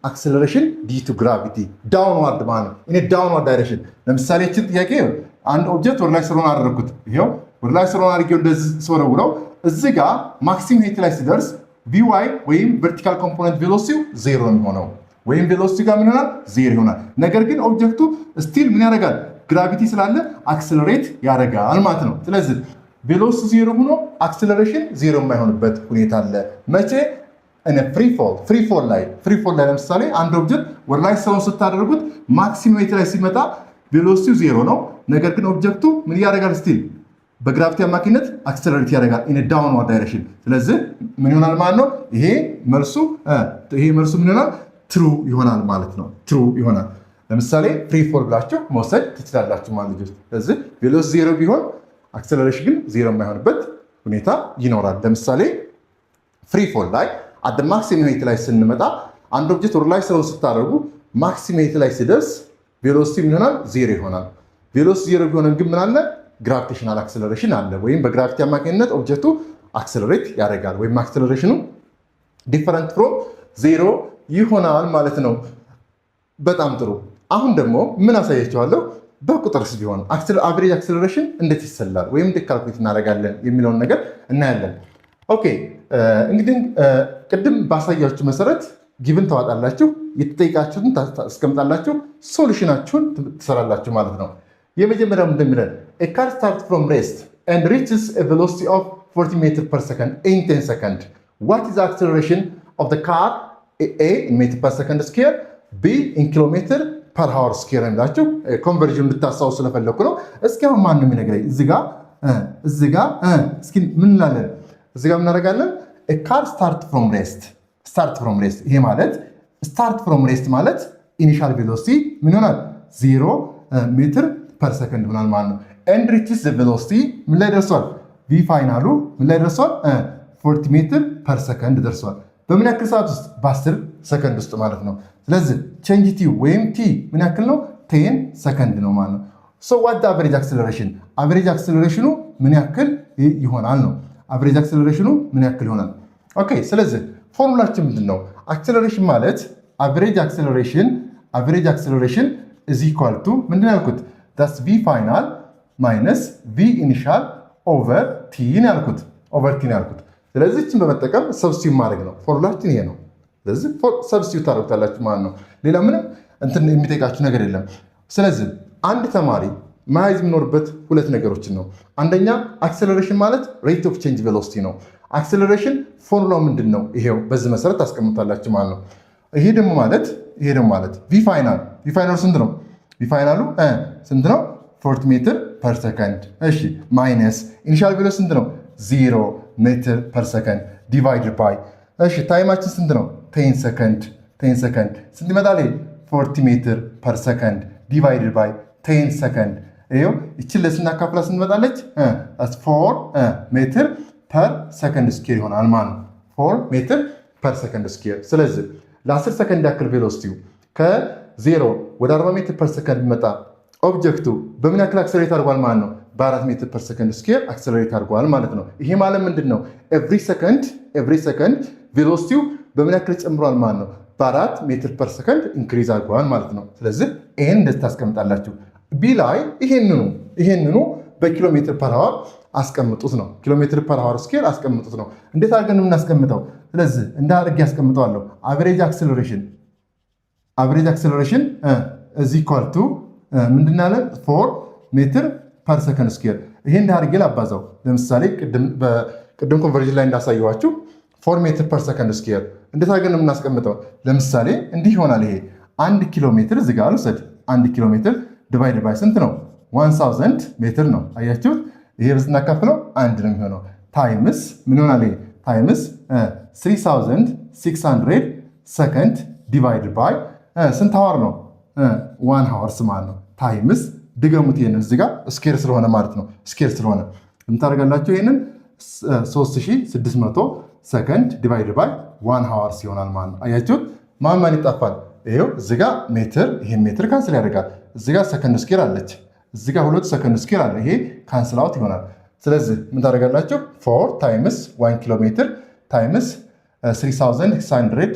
አክሰለሬሽን ዲ ቱ ግራቪቲ ዳውንዋርድ ማለት ነው። እኔ ዳውንዋርድ ዳይሬክሽን ለምሳሌ እችን ጥያቄ አንድ ኦብጀክት ወደ ላይ ስሮውን አደረኩት። ይሄው ወደ ላይ ስሮውን አድርጌው እንደዚህ ስወረውረው እዚህ ጋር ማክሲመም ሄት ላይ ሲደርስ ቪዋይ ወይም ቨርቲካል ኮምፖነንት ቬሎሲቲው ዜሮ የሚሆነው ወይም ቬሎሲቲ ጋር ምን ይሆናል? ዜሮ ይሆናል። ነገር ግን ኦብጀክቱ ስቲል ምን ያደርጋል? ግራቪቲ ስላለ አክሰለሬት ያደርጋል ማለት ነው። ስለዚህ ቬሎሲቲ ዜሮ ሆኖ አክሰለሬሽን ዜሮ የማይሆንበት ሁኔታ አለ። መቼ? ፍሪ ፎል ላይ ለምሳሌ አንድ ኦብጀክት ወደ ላይ ሰውን ስታደርጉት ማክሲመም ሄት ላይ ሲመጣ ቬሎሲቲው ዜሮ ነው። ነገር ግን ኦብጀክቱ ምን ያደርጋል? ስቲል በግራቪቲ አማካኝነት አክሰለሬት ያደርጋል ኢን ዳውንዋርድ ዳይሬክሽን። ስለዚህ ምን ይሆናል ማለት ነው? ይሄ መልሱ ምን ይሆናል? ትሩ ይሆናል ማለት ነው። ትሩ ይሆናል። ለምሳሌ ፍሪ ፎል ብላችሁ መውሰድ ትችላላችሁ ማለት ልጆች። ስለዚህ ቬሎሲቲ ዜሮ ቢሆን አክሰለሬሽን ግን ዜሮ የማይሆንበት ሁኔታ ይኖራል። ለምሳሌ ፍሪ ፎል ላይ አደ ማክሲመም ሄት ላይ ስንመጣ አንድ ኦብጀክት ወደ ላይ ስለው ስታደርጉ ማክሲመም ሄት ላይ ሲደርስ ቬሎሲቲ ምን ይሆናል? ዜሮ ይሆናል። ቬሎሲቲ ዜሮ ቢሆንም ግን ምን አለ? ግራቪቴሽናል አክሰለሬሽን አለ። ወይም በግራቪቲ አማካኝነት ኦብጀክቱ አክሰለሬት ያደርጋል ወይም አክሰለሬሽኑ ዲፈረንት ፍሮም ዜሮ ይሆናል ማለት ነው። በጣም ጥሩ። አሁን ደግሞ ምን አሳያቸዋለሁ? በቁጥርስ ቢሆን አቨሬጅ አክሰለሬሽን እንዴት ይሰላል ወይም እንዴት ካልኩሌት እናደርጋለን የሚለውን ነገር እናያለን። ኦኬ እንግዲህ ቅድም ባሳያችሁ መሰረት ጊቭን ታወጣላችሁ፣ የተጠይቃችሁትን ታስቀምጣላችሁ፣ ሶሉሽናችሁን ትሰራላችሁ ማለት ነው። የመጀመሪያው እንደሚለን a car starts from rest and reaches a velocity of 40 meters per second in 10 seconds. What is the acceleration of the car? A in meter per second square, B in kilometer per hour square የሚላችሁ ኮንቨርዥን እንድታስታውሱ ስለፈለኩ ነው። እስኪ አሁን ማን ነው የሚነግረኝ? እዚህ ጋር እስኪ ምን እንላለን? እዚህ ጋር እናደርጋለን a car start from rest። ይሄ ማለት start from rest ማለት ኢኒሻል ቬሎሲቲ ምን ይሆናል? 0 ሜትር ፐር ሰከንድ ይሆናል ማለት ነው። and reaches the velocity ምን ላይ ደርሷል? v ፋይናሉ ምን ላይ ደርሷል? 40 ሜትር ፐር ሰከንድ ደርሷል። በምን ያክል ሰዓት ውስጥ? በ10 ሰከንድ ውስጥ ማለት ነው። ስለዚህ ቼንጅ ቲ ወይም ቲ ምን ያክል ነው? 10 ሰከንድ ነው ማለት ነው። ሶ ዋት አቨሬጅ አክሰለሬሽን? አቨሬጅ አክሰለሬሽኑ ምን ያክል ይሆናል ነው። አቨሬጅ አክሰለሬሽኑ ምን ያክል ይሆናል? ኦኬ ስለዚህ ፎርሙላችን ምንድነው? አክሰለሬሽን ማለት አቨሬጅ አክሰለሬሽን is equal to ምንድነው ያልኩት? that's v ፋይናል ማይነስ v ኢኒሻል ኦቨር t ነው ያልኩት። ስለዚህ እችን በመጠቀም ሰብስቲዩት ማድረግ ነው። ፎርሙላችን ይሄ ነው። ስለዚህ ሰብስቲዩት ታደርጉታላችሁ ማለት ነው። ሌላ ምንም እንትን የሚጠይቃችሁ ነገር የለም። ስለዚህ አንድ ተማሪ መያዝ የሚኖርበት ሁለት ነገሮችን ነው። አንደኛ አክሰለሬሽን ማለት ሬት ኦፍ ቼንጅ ቬሎሲቲ ነው። አክሰለሬሽን ፎርሙላው ምንድን ነው? ይሄው በዚህ መሰረት ታስቀምጣላችሁ ማለት ነው። ይሄ ደግሞ ማለት ቪ ፋይናሉ ስንት ነው? 40 ሜትር ፐር ሰከንድ። እሺ ማይነስ ኢኒሻል ቬሎሲቲ ስንት ነው? 0 ሜትር ፐር ሰከንድ ዲቫይድድ ባይ እሺ ታይማችን ስንት ነው? 10 ሰከንድ ስንት ይመጣል? 40 ሜትር ፐር ሰከንድ ዲቫይድድ ባይ 10 ሰከንድ። ይሄው እቺን ለስናካፍላ ስንመጣለች 4 ሜትር ፐር ሰከንድ ስኩዌር ይሆናል ማለት ነው። 4 ሜትር ፐር ሰከንድ ስኩዌር። ስለዚህ ለ10 ሰከንድ ያክል ቬሎሲቲው ከ0 ወደ 40 ሜትር ፐር ሰከንድ ቢመጣ ኦብጀክቱ በምን ያክል አክሰለሬት አድርጓል ማለት ነው? በ4 ሜትር ፐር ሰከንድ ስኩዌር አክሰለሬት አድርጓል ማለት ነው። ይሄ ማለት ምንድን ነው? ኤቭሪ ሰከንድ ቬሎሲቲው በምን ያክል ጨምሯል ማለት ነው? በ4 ሜትር ፐር ሰከንድ ኢንክሪዝ አድርጓል ማለት ነው። ስለዚህ ይሄን እንደዚህ ታስቀምጣላችሁ። ቢ ላይ ይሄንኑ በኪሎ ሜትር ፐር አወር አስቀምጡት ነው። ኪሎ ሜትር ፐር አወር ስኬል አስቀምጡት ነው። እንዴት አድርገን የምናስቀምጠው? ስለዚህ እንደ አድርጌ ያስቀምጠዋለሁ። አቨሬጅ አክሰለሬሽን እዚ ኢኳል ቱ ምንድን አለ? 4 ሜትር ፐር ሰከንድ ስኬል። ይሄ እንደ አድርጌ ላባዛው። ለምሳሌ ቅድም ኮንቨርዥን ላይ እንዳሳየኋችሁ 4 ሜትር ፐር ሰከንድ ስኬል እንዴት አድርገን የምናስቀምጠው? ለምሳሌ እንዲህ ይሆናል። ይሄ 1 ኪሎ ሜትር እዚህ ጋር ልውሰድ። 1 ኪሎ ሜትር ዲቫይድ ባይ ስንት ነው? 1000 ሜትር ነው። አያችሁት? ይሄ ብናካፍለው 1 ነው የሚሆነው። ታይምስ ምን ይሆናል? ይሄ ታይምስ 3600 ሰከንድ ዲቫይድ ባይ ስንት አወር ነው? 1 አወርስ ማለት ነው። ታይምስ ድገሙት። ይሄንን እዚህ ጋር ስኬር ስለሆነ ማለት ነው። ስኬር ስለሆነ የምታደርጋላችሁ ይሄንን 3600 ሰከንድ ዲቫይድ ባይ 1 አወርስ ይሆናል ማለት ነው። አያችሁት? ማን ይጣፋል? ይሄው እዚህ ጋር ሜትር፣ ይሄን ሜትር ካንስል ያደርጋል። እዚህ ጋር ሰከንድ ስኬር አለች። እዚህ ጋር 2 ሰከንድ ስኬር አለ። ይሄ ካንስል አውት ይሆናል። ስለዚህ ምን ታደርጋላችሁ? 4 ታይምስ 1 ኪሎ ሜትር ታይምስ 3600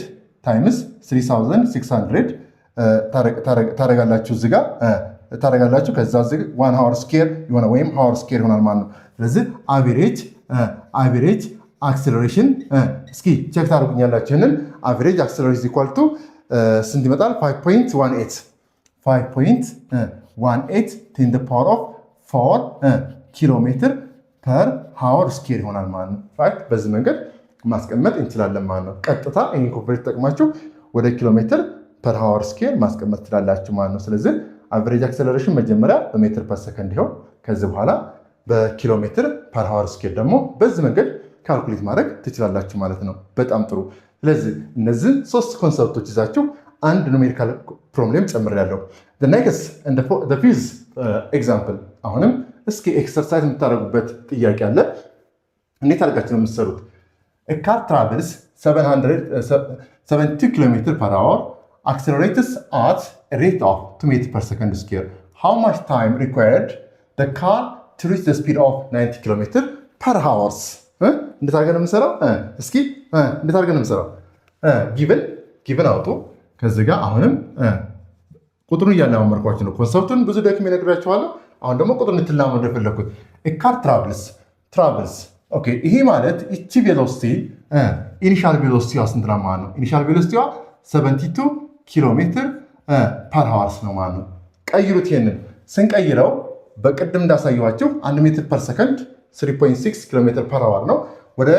ታይምስ 3600 ታደርጋላችሁ። እዚህ ጋር ታደርጋላችሁ። ከዛ እዚህ 1 ሃወር ስኬር ይሆናል ወይም ሃወር ስኬር ይሆናል ማለት ነው። ስለዚህ አቨሬጅ አክሰለሬሽን እስኪ ቼክ ታደርጉኛላችሁ። ይሄንን አቨሬጅ አክሰለሬሽን ኢኳል ቱ ስንት ይመጣል? 5.18 10 the power of 4 ኪሎ ሜትር ፐር ሃወር ስኬር ይሆናል ማለት ነው። በዚህ መንገድ ማስቀመጥ እንችላለን ማለት ነው። ቀጥታ ይሄን ኮንቨርት ተጠቅማችሁ ወደ ኪሎ ሜትር ፐር ሃወር ስኬር ማስቀመጥ ትችላላችሁ ማለት ነው። ስለዚህ አቨሬጅ አክሰለሬሽን መጀመሪያ በሜትር ፐር ሰከንድ ይሆን፣ ከዚህ በኋላ በኪሎ ሜትር ፐር ሃወር ስኬር ደግሞ በዚህ መንገድ ካልኩሌት ማድረግ ትችላላችሁ ማለት ነው። በጣም ጥሩ። ስለዚህ እነዚህ 3 ኮንሰፕቶች ይዛችሁ አንድ ኑሜሪካል ፕሮብሌም ጨምሬያለሁ። the next and the fifth example አሁንም እስኪ ኤክሰርሳይዝ የምታደርጉበት ጥያቄ አለ። እንዴት አድርጋችሁ ነው የምትሰሩት? a car travels 770 km per hour accelerates at a rate of 2 meters per second square. How much time required the car to reach the speed of 90 km per hour? እንዴት አድርገን ነው የምንሰራው? እስኪ እንዴት አድርገን ነው የምንሰራው? ጊቭን አውጡ። ከዚህ ጋር አሁንም ቁጥሩን እያለማመርኳችሁ ነው። ኮንሰፕቱን ብዙ ደክሜ እነግራችኋለሁ። አሁን ደግሞ ቁጥሩን እንድትለማመዱ የፈለኩት ካር ትራቭልስ። ኦኬ ይሄ ማለት እቺ ቬሎሲቲ ኢኒሻል ቬሎሲቲዋ ስንት ነው ማለት ነው? ኢኒሻል ቬሎሲቲዋ 72 ኪሎ ሜትር ፐር ሃወርስ ነው ማለት ነው። ቀይሩት። ይሄንን ስንቀይረው በቅድም እንዳሳየኋችሁ 1 ሜትር ፐር ሰከንድ 3.6 ኪሎ ሜትር ፐር ሃወር ነው። ወደ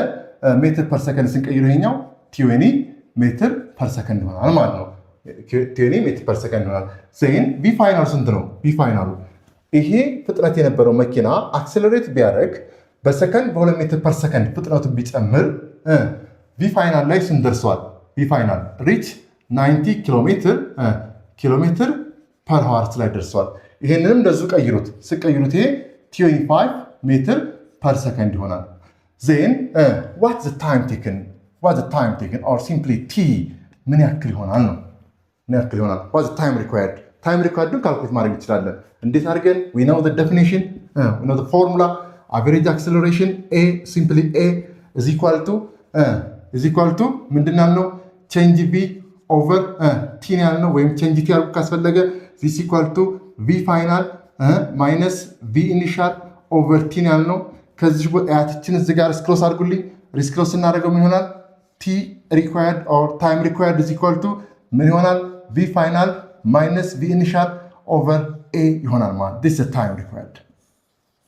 ሜትር ፐር ሰከንድ ስንቀይረው ይሄኛው 20 ሜትር ፐር ሰከንድ ይሆናል ማለት ነው። 20 ሜትር ፐር ሰከንድ ይሆናል። ዜን ቪ ፋይናል ስንት ነው? ቪ ፋይናሉ ይሄ ፍጥነት የነበረው መኪና አክሰለሬት ቢያደርግ በሰከንድ በ2 ሜትር ፐር ሰከንድ ፍጥነቱ ቢጨምር ቪ ፋይናል ላይ ስንት ደርሷል? ቪ ፋይናል ሪች 90 ኪሎ ሜትር ፐር ሃወርስ ላይ ደርሷል። ይሄንንም እንደዚሁ ቀይሩት። ስቀይሩት ይሄ 25 ሜትር ፐር ሰከንድ ይሆናል። ዜን ዋት ዘ ታይም ቴክን ኦር ሲምፕሊ ቲ ምን ያክል ይሆናል ነው። ምን ያክል ይሆናል? ዋት ዘ ታይም ሪኳየርድ። ታይም ሪኳየርድን ካልኩሌት ማድረግ እንችላለን። እንዴት አድርገን? ዊ ኖው ዘ ዴፊኒሽን ዊ ኖው ዘ ፎርሙላ አቨሬጅ አክሰለሬሽን ኤ ሲምፕሊ ኤ ኢዝ ኢኳል ቱ ምንድን ያልነው? ቼንጅ ቪ ኦቨር ቲ ያልነው፣ ወይም ቼንጅ ቲ ያልኩ ካስፈለገ ዚስ ኢኳል ቱ ቪ ፋይናል ማይነስ ቪ ኢኒሻል ኦቨር ቲ ያልነው። ከዚህ ያትችን እዚህ ጋር ሪስክሮስ አድርጉልኝ። ሪስክሮስ እናደርገው ምን ይሆናል? ቲ ሪኳየርድ ኦር ታይም ሪኳየርድ ኢዝ ኢኳል ቱ ምን ይሆናል? ቪ ፋይናል ማይነስ ቪ ኢኒሻል ኦቨር ኤ ይሆናል ማለት ዲስ ታይም ሪኳየርድ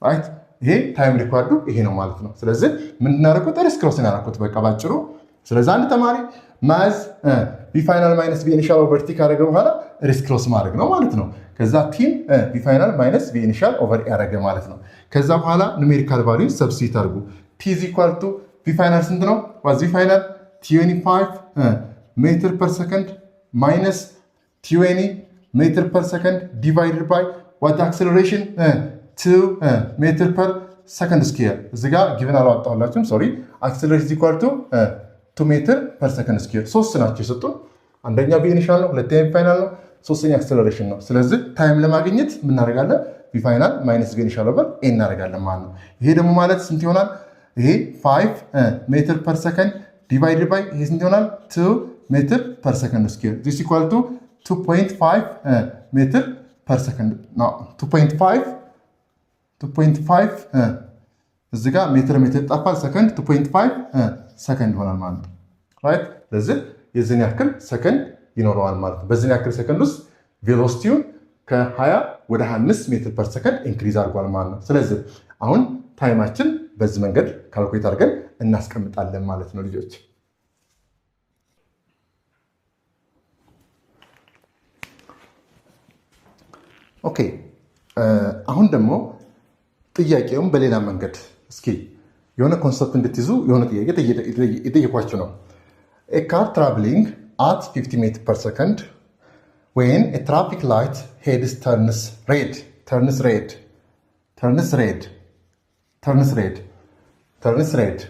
ራይት። ይሄ ታይም ሪኳየርዱ ይሄ ነው ማለት ነው። ስለዚህ ምን እናደርጉት? ሪስክሮስ እናደርጉት በቃ ባጭሩ። ስለዚህ አንድ ተማሪ ማዝ ቪ ፋይናል ማይነስ ቪ ኢኒሻል ኦቨር ቲ ካደረገ በኋላ ሪስክሮስ ማድረግ ነው ማለት ነው። ከዛ ቲም ቪ ፋይናል ማይነስ ቪ ኢኒሻል ኦቨር ኤ ያደረገ ማለት ነው። ከዛ በኋላ ኑሜሪካል ቫልዩ ሰብስቲት አድርጉ። ቲ ኢዝ ኢኳል ቱ ቪ ፋይናል ስንት ነው? ዋዝ ቪ ፋይናል 25 ሜትር ፐር ሰከንድ ማይነስ 20 ሜትር ፐር ሰከንድ ዲቫይድድ ባይ ዋት አክሰለሬሽን 2 ሜትር ፐር ሰከንድ ስኩዌር። እዚህ ጋር ጊቨን አላወጣሁላችሁም ሶሪ። አክሰለሬሽን ኢዝ ኢኳል ቱ 2 ሜትር ፐር ሰከንድ ስኩዌር። ሶስት ናቸው የሰጡን። አንደኛ ቪ ኢኒሻል ነው፣ ሁለተኛ ቪ ፋይናል ነው፣ ሶስተኛ አክሰለሬሽን ነው። ስለዚህ ታይም ለማግኘት ምን እናደርጋለን? ቪ ፋይናል ማይነስ ቪ ኢኒሻል ኦቨር ኤ እናደርጋለን ማለት ነው። ይሄ ደግሞ ማለት ስንት ይሆናል? ይሄ 5 ሜትር ፐር ሰከንድ ዲቫይድድ ባይ ይሄ ስንት ይሆናል? 2 ሜትር ፐር ሰከንድ ስኩዌር ዚስ ኢኳል ቱ 2.5 ሜትር ፐር ሰከንድ ነው። 2.5 እዚህ ጋር ሜትር ጠፋል፣ ሰከንድ 2.5 ሰከንድ ይሆናል ማለት ነው ራይት። ስለዚህ የዚህን ያክል ሰከንድ ይኖረዋል ማለት ነው። በዚህን ያክል ሰከንድ ውስጥ ቬሎሲቲውን ከ20 ወደ 25 ሜትር ፐር ሰከንድ ኢንክሪዝ አድርጓል ማለት ነው። ስለዚህ አሁን ታይማችን በዚህ መንገድ ካልኩሌት አድርገን እናስቀምጣለን ማለት ነው ልጆች። ኦኬ አሁን ደግሞ ጥያቄውን በሌላ መንገድ እስኪ የሆነ ኮንሰፕት እንድትይዙ የሆነ ጥያቄ የጠየኳችሁ ነው። a car traveling at 50 meters per second when a traffic light heads turns red.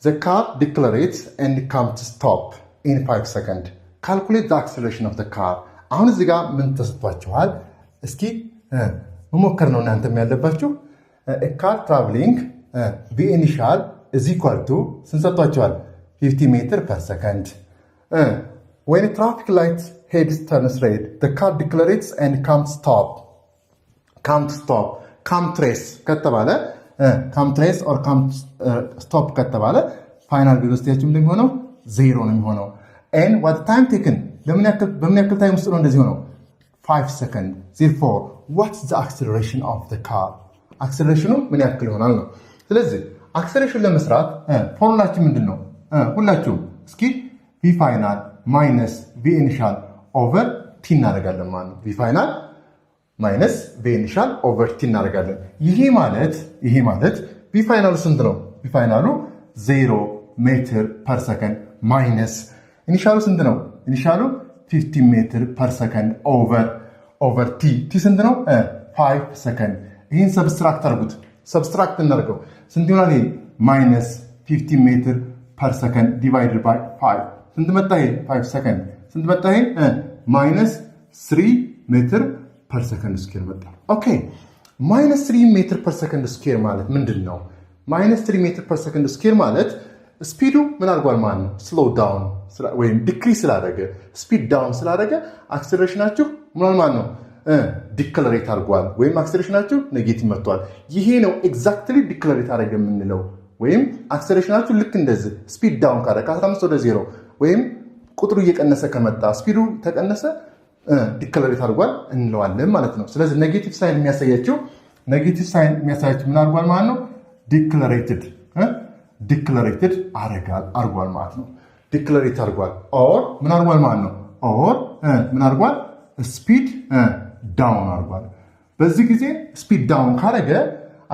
The car decelerates and comes to stop in 5 seconds. Calculate the acceleration of the car. አሁን እዚህ ጋር ምን ተሰጥቷችኋል? እስኪ መሞከር ነው እናንተም ያለባችሁ። a car traveling v initial is equal to ስንት ሰጥቷችኋል? 50 meters per second. When a traffic light heads turns red, the car decelerates and comes trace ከተባለ come trace or come stop ከተባለ ፋይናል ቬሎሲቲያችን እንደሚሆነው 0 ነው የሚሆነው። and what time taken በምን ያክል ታይም ውስጥ ነው እንደዚህ ሆነው? 5 seconds. Therefore, what's the acceleration of the car? አክሰለሬሽኑ ምን ያክል ይሆናል ነው። ስለዚህ አክሰለሬሽን ለመስራት ፎርሙላችን ምንድን ነው? ሁላችሁም እስኪ ቪ ፋይናል ማይነስ ቪ ኢኒሻል ኦቨር ቲ እናደርጋለን ማለት ነው። ቪ ፋይናል ማይነስ ቪ ኢኒሻል ኦቨር ቲ እናደርጋለን። ይሄ ማለት ቪ ፋይናሉ ስንት ነው? ቪ ፋይናሉ 0 ሜትር ፐር ሰከንድ ማይነስ ኢኒሻሉ ስንት ነው? ኢኒሻሉ 50 ሜትር ፐር ሰከንድ ኦቨር ቲ ስንት ነው? 5 ሰከንድ። ይህን ሰብስትራክት አድርጉት። ሰብስትራክት እናደርገው ስንት ይሆናል? ይሄ ማይነስ 50 ሜትር ፐር ሰከንድ ዲቫይድድ ባይ 5 ስንት መጣ? ይሄ 5 ሰከንድ ስንት መጣ? ይሄ ማይነስ 3 ሜትር ፐር ሰከንድ ስኩዌር መጣ። ኦኬ ማይነስ 3 ሜትር ፐር ሰከንድ ስኩዌር ማለት ምንድን ነው? ማይነስ 3 ሜትር ፐር ሰከንድ ስኩዌር ማለት ስፒዱ ምን አድርጓል ማለት ነው? ስሎ ዳውን ወይም ዲክሪዝ ስላደረገ ስፒድ ዳውን ስላደረገ አክሰለሬሽናችሁ ምን ማለት ነው? ዲክለሬት አድርጓል ወይም አክሰለሬሽናችሁ ኔጌቲቭ መጥቷል። ይሄ ነው ኤግዛክትሊ ዲክለሬት አደረገ የምንለው። ወይም አክሰለሬሽናችሁ ልክ እንደዚህ ስፒድ ዳውን ካደረገ ከ15 ወደ 0 ወይም ቁጥሩ እየቀነሰ ከመጣ ስፒዱ ተቀነሰ ዲክለሬት አድርጓል እንለዋለን ማለት ነው። ስለዚህ ኔጌቲቭ ሳይን የሚያሳያችሁ ምን አድርጓል ማለት ነው? ዲክለሬትድ አድርጓል ማለት ነው። ዲክለሬት አድርጓል ኦር ምን አድርጓል ማለት ነው? ኦር ምን አድርጓል? ስፒድ ዳውን አድርጓል። በዚህ ጊዜ ስፒድ ዳውን ካደረገ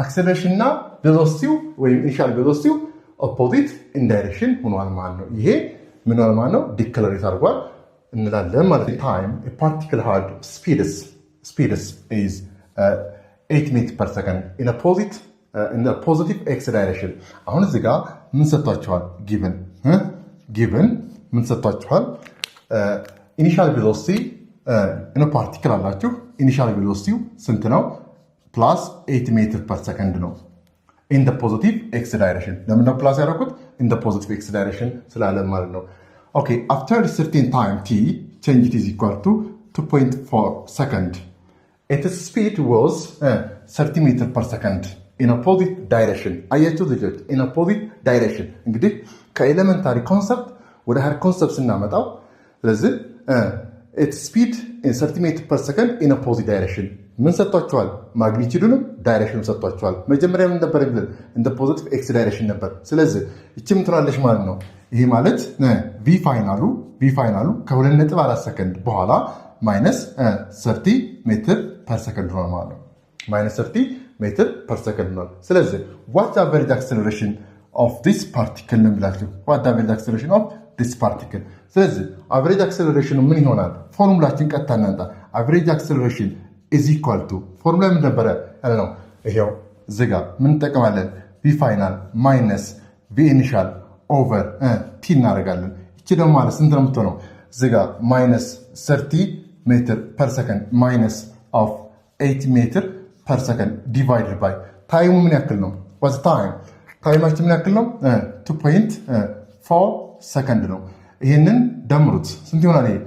አክሰለሬሽን እና ቬሎሲቲው ወይም ኢኒሻል ቬሎሲቲው ኦፖዚት ኢንዳይሬክሽን ሆኗል ማለት ነው። ይሄ ምን ሆኗል ማለት ነው? ዲክለሬት አድርጓል እንላለን ማለት ነው። ታይም ፓርቲክል ሃድ ስፒድስ ኢዝ 8 ሜትር ፐር ሰከንድ in a positive x direction አሁን እዚህ ጋር ምን ሰጥቷቸዋል given ምን ሰጥቷቸዋል ኢኒሻል ቬሎሲቲ in a particle አላችሁ ኢኒሻል ቬሎሲቲው ስንት ነው ፕላስ 8 ሜትር ፐር ሰከንድ ነው in the positive x direction ለምን ነው ፕላስ ያደረኩት in the positive x direction ስላለ ማለት ነው okay after a certain time t change it is equal to 2.4 second its speed was 30 meter per second in a positive direction አያችሁ ልጆች in a positive direction እንግዲህ ከኤሌመንታሪ ኮንሰፕት ወደ ሃር ኮንሰፕት ስናመጣው ስለዚህ its speed in 30 meter per second in a positive direction ምን ሰጥቷቸዋል ማግኒቲዩዱንም ዳይሬክሽኑ ሰጥቷቸዋል መጀመሪያ ምን ነበር ብለን in the positive x direction ነበር ስለዚህ እቺ ምን ትላለች ማለት ነው ይሄ ማለት v ፋይናሉ ከ2.4 ሰከንድ በኋላ minus 30 ሜትር ፐር ሰከንድ ነው ማለት ነው minus 30 ሜትር ፐር ሰከንድ ነው ስለዚህ what the average acceleration of this particle ነው ብላችሁ what the average acceleration of this particle ስለዚህ average acceleration ምን ይሆናል ፎርሙላችን ቀጥታ እናንተ average acceleration is equal to ፎርሙላ ምን ነበር ያለው ይሄው ዝጋ ምን ተጠቅማለን v final minus v initial over t እናደርጋለን እቺ ደግሞ ማለት ስንት ነው የምትሆነው ዝጋ minus 30 meter per second minus of 8 meter per second divided by ታይሙ ምን ያክል ነው what's time ታይማችን ምን ያክል ነው 2.4 ሰከንድ ነው ይሄንን ደምሩት ስንት ይሆናል ይሄ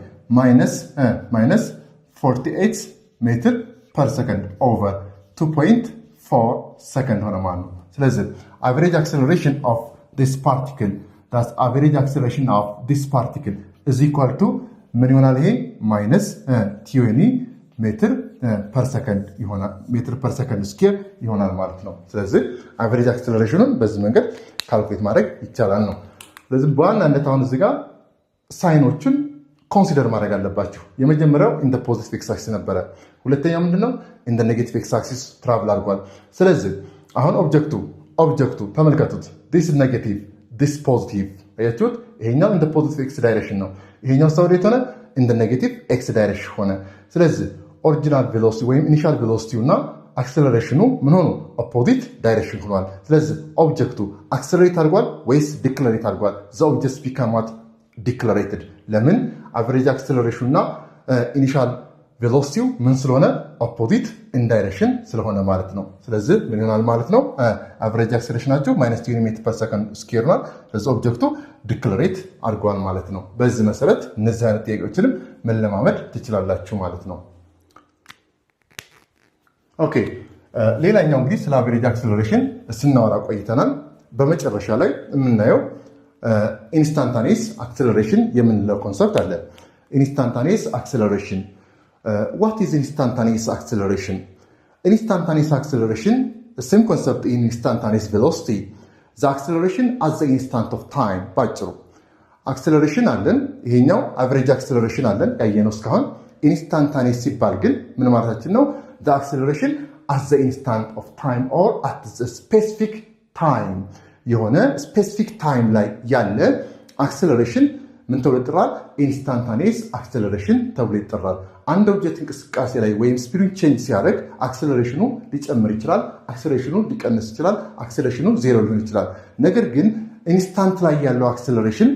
minus 48 meter per second over 2.4 second ሆነ ማለት ነው ስለዚህ average acceleration of this particle that's average acceleration of this particle is equal to ምን ይሆናል ይሄ minus 20 ሜትር ፐር ሰከንድ ይሆናል ሜትር ፐር ሰከንድ ስኩዌር ይሆናል ማለት ነው ስለዚህ average acceleration በዚህ መንገድ ካልኩሌት ማድረግ ይቻላል ነው ስለዚህ በዋናነት አሁን እዚህ ጋር ሳይኖችን ኮንሲደር ማድረግ አለባችሁ የመጀመሪያው in the positive x axis ነበረ ሁለተኛው ምንድነው in the negative x axis ትራቭል አድርጓል ስለዚህ አሁን ኦብጀክቱ ተመልከቱት this is negative this positive አያችሁት ይሄኛው in the positive x direction ነው ይሄኛው ሰውዴት ሆነ in the negative x direction ሆነ ስለዚህ ኦሪጂናል ቬሎሲቲ ወይም ኢኒሻል ቬሎሲቲው እና አክሰለሬሽኑ ምን ሆኑ ኦፖዚት ዳይሬክሽን ሆኗል ስለዚህ ኦብጀክቱ አክሰለሬት አድርጓል ወይስ ዲክለሬት አድርጓል the object become what declarated ለምን አቨሬጅ አክሰለሬሽኑ እና ኢኒሻል ቬሎሲቲው ምን ስለሆነ ኦፖዚት ኢን ዳይሬክሽን ስለሆነ ማለት ነው ስለዚህ ምን ይሆናል ማለት ነው አቨሬጅ አክሰለሬሽናቸው -20 ሜትር ፐር ሰከንድ ስኩዌር ነው ስለዚህ ኦብጀክቱ ዲክለሬት አድርጓል ማለት ነው በዚህ መሰረት እነዚህ አይነት ጥያቄዎችንም መለማመድ ትችላላችሁ ማለት ነው ኦኬ ሌላኛው እንግዲህ ስለ አቨሬጅ አክሰለሬሽን ስናወራ ቆይተናል በመጨረሻ ላይ የምናየው ኢንስታንታኒየስ አክሰለሬሽን የምንለው ኮንሰፕት አለ ኢንስታንታኒየስ አክሰለሬሽን what is instantaneous acceleration instantaneous acceleration the same concept in instantaneous velocity the acceleration at the instant of time ባጭሩ acceleration አለን ይሄኛው average acceleration አለን ያየነው እስካሁን instantaneous ሲባል ግን ምን ማለታችን ነው the acceleration at the instant of time or at the specific time የሆነ specific time ላይ ያለ acceleration ምን ተብሎ ይጠራል ኢንስታንታኒየስ አክሰለሬሽን ተብሎ ይጠራል አንድ ኦብጀክት እንቅስቃሴ ላይ ወይም ስፒዱን ቼንጅ ሲያደርግ አክሰለሬሽኑ ሊጨምር ይችላል አክሰለሬሽኑ ሊቀንስ ይችላል አክሰለሬሽኑ ዜሮ ሊሆን ይችላል ነገር ግን ኢንስታንት ላይ ያለው አክሰለሬሽን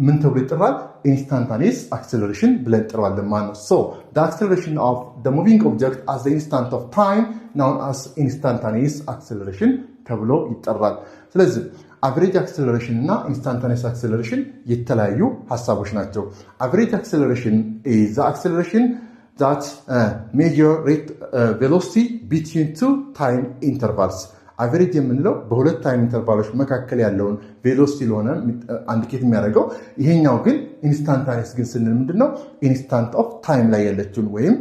ምን ተብሎ ይጠራል ኢንስታንታኒየስ አክሰለሬሽን ብለን እንጠራዋለን ማለት ነው so the acceleration of the moving object at the instant of time known as instantaneous acceleration ተብሎ ይጠራል ስለዚህ average acceleration እና instantaneous acceleration የተለያዩ ሐሳቦች ናቸው average acceleration is the acceleration that measure rate velocity between two time intervals average የምንለው በሁለት ታይም ኢንተርቫሎች መካከል ያለውን ቬሎሲቲ ለሆነ አንዲኬት የሚያደርገው ይሄኛው ግን instantaneous ግን ስንል ምንድነው instant of time ላይ ያለችውን ወይም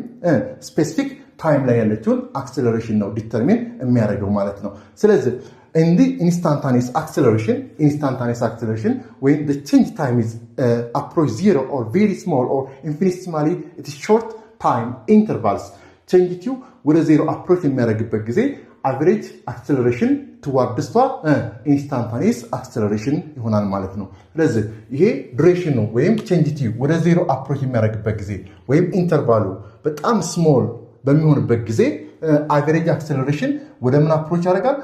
specific time ላይ ያለችውን acceleration ነው ዲተርሚን የሚያደርገው ማለት ነው ስለዚህ in the instantaneous acceleration when the change time is approach zero or very small or infinitesimally it is short time intervals change to ወደ ዜሮ approach የሚያደርግበት ጊዜ average acceleration towards instantaneous acceleration ይሆናል ማለት ነው ስለዚህ ይሄ duration ነው ወይም change to ወደ ዜሮ approach የሚያደርግበት ጊዜ ወይም ኢንተርቫሉ በጣም small በሚሆንበት ጊዜ አቨሬጅ አክሰለሬሽን ወደ ምን አፕሮች ያደርጋል?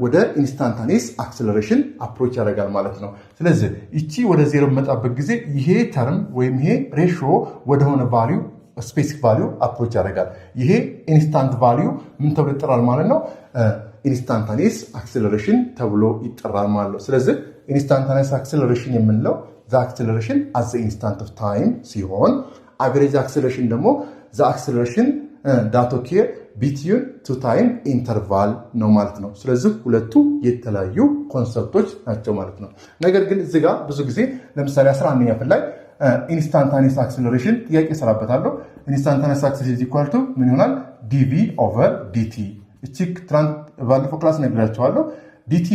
ወደ ኢንስታንታኒየስ አክሰለሬሽን አፕሮች ያደርጋል ማለት ነው። ስለዚህ እቺ ወደ ዜሮ በመጣበት ጊዜ ይሄ ተርም ወይም ይሄ ሬሽዮ ወደሆነ ቫልዩ ስፔሲፊክ ቫልዩ አፕሮች ያደርጋል። ይሄ ኢንስታንት ቫልዩ ምን ተብሎ ይጠራል ማለት ነው? ኢንስታንታኒየስ አክሰለሬሽን ተብሎ ይጠራል ማለት ነው። ስለዚህ ኢንስታንታኒየስ አክሰለሬሽን የምንለው ዘ አክሰለሬሽን አት ዘ ኢንስታንት ኦፍ ታይም ሲሆን አቨሬጅ አክሰለሬሽን ደግሞ ዘ አክሰለሬሽን ዳት ኦኬር ቢትዊን ቱ ታይም ኢንተርቫል ነው ማለት ነው። ስለዚህ ሁለቱ የተለያዩ ኮንሰፕቶች ናቸው ማለት ነው። ነገር ግን እዚህ ጋር ብዙ ጊዜ ለምሳሌ 11ኛ ክፍል ላይ ኢንስታንታኒየስ አክሰለሬሽን ጥያቄ እሰራበታለሁ። ኢንስታንታኒየስ አክሰለሬሽን ኢኳል ቱ ምን ይሆናል? ዲቪ ኦቨር ዲቲ። እቺ ትናንት ባለፈው ክላስ ነግራችኋለሁ። ዲቲ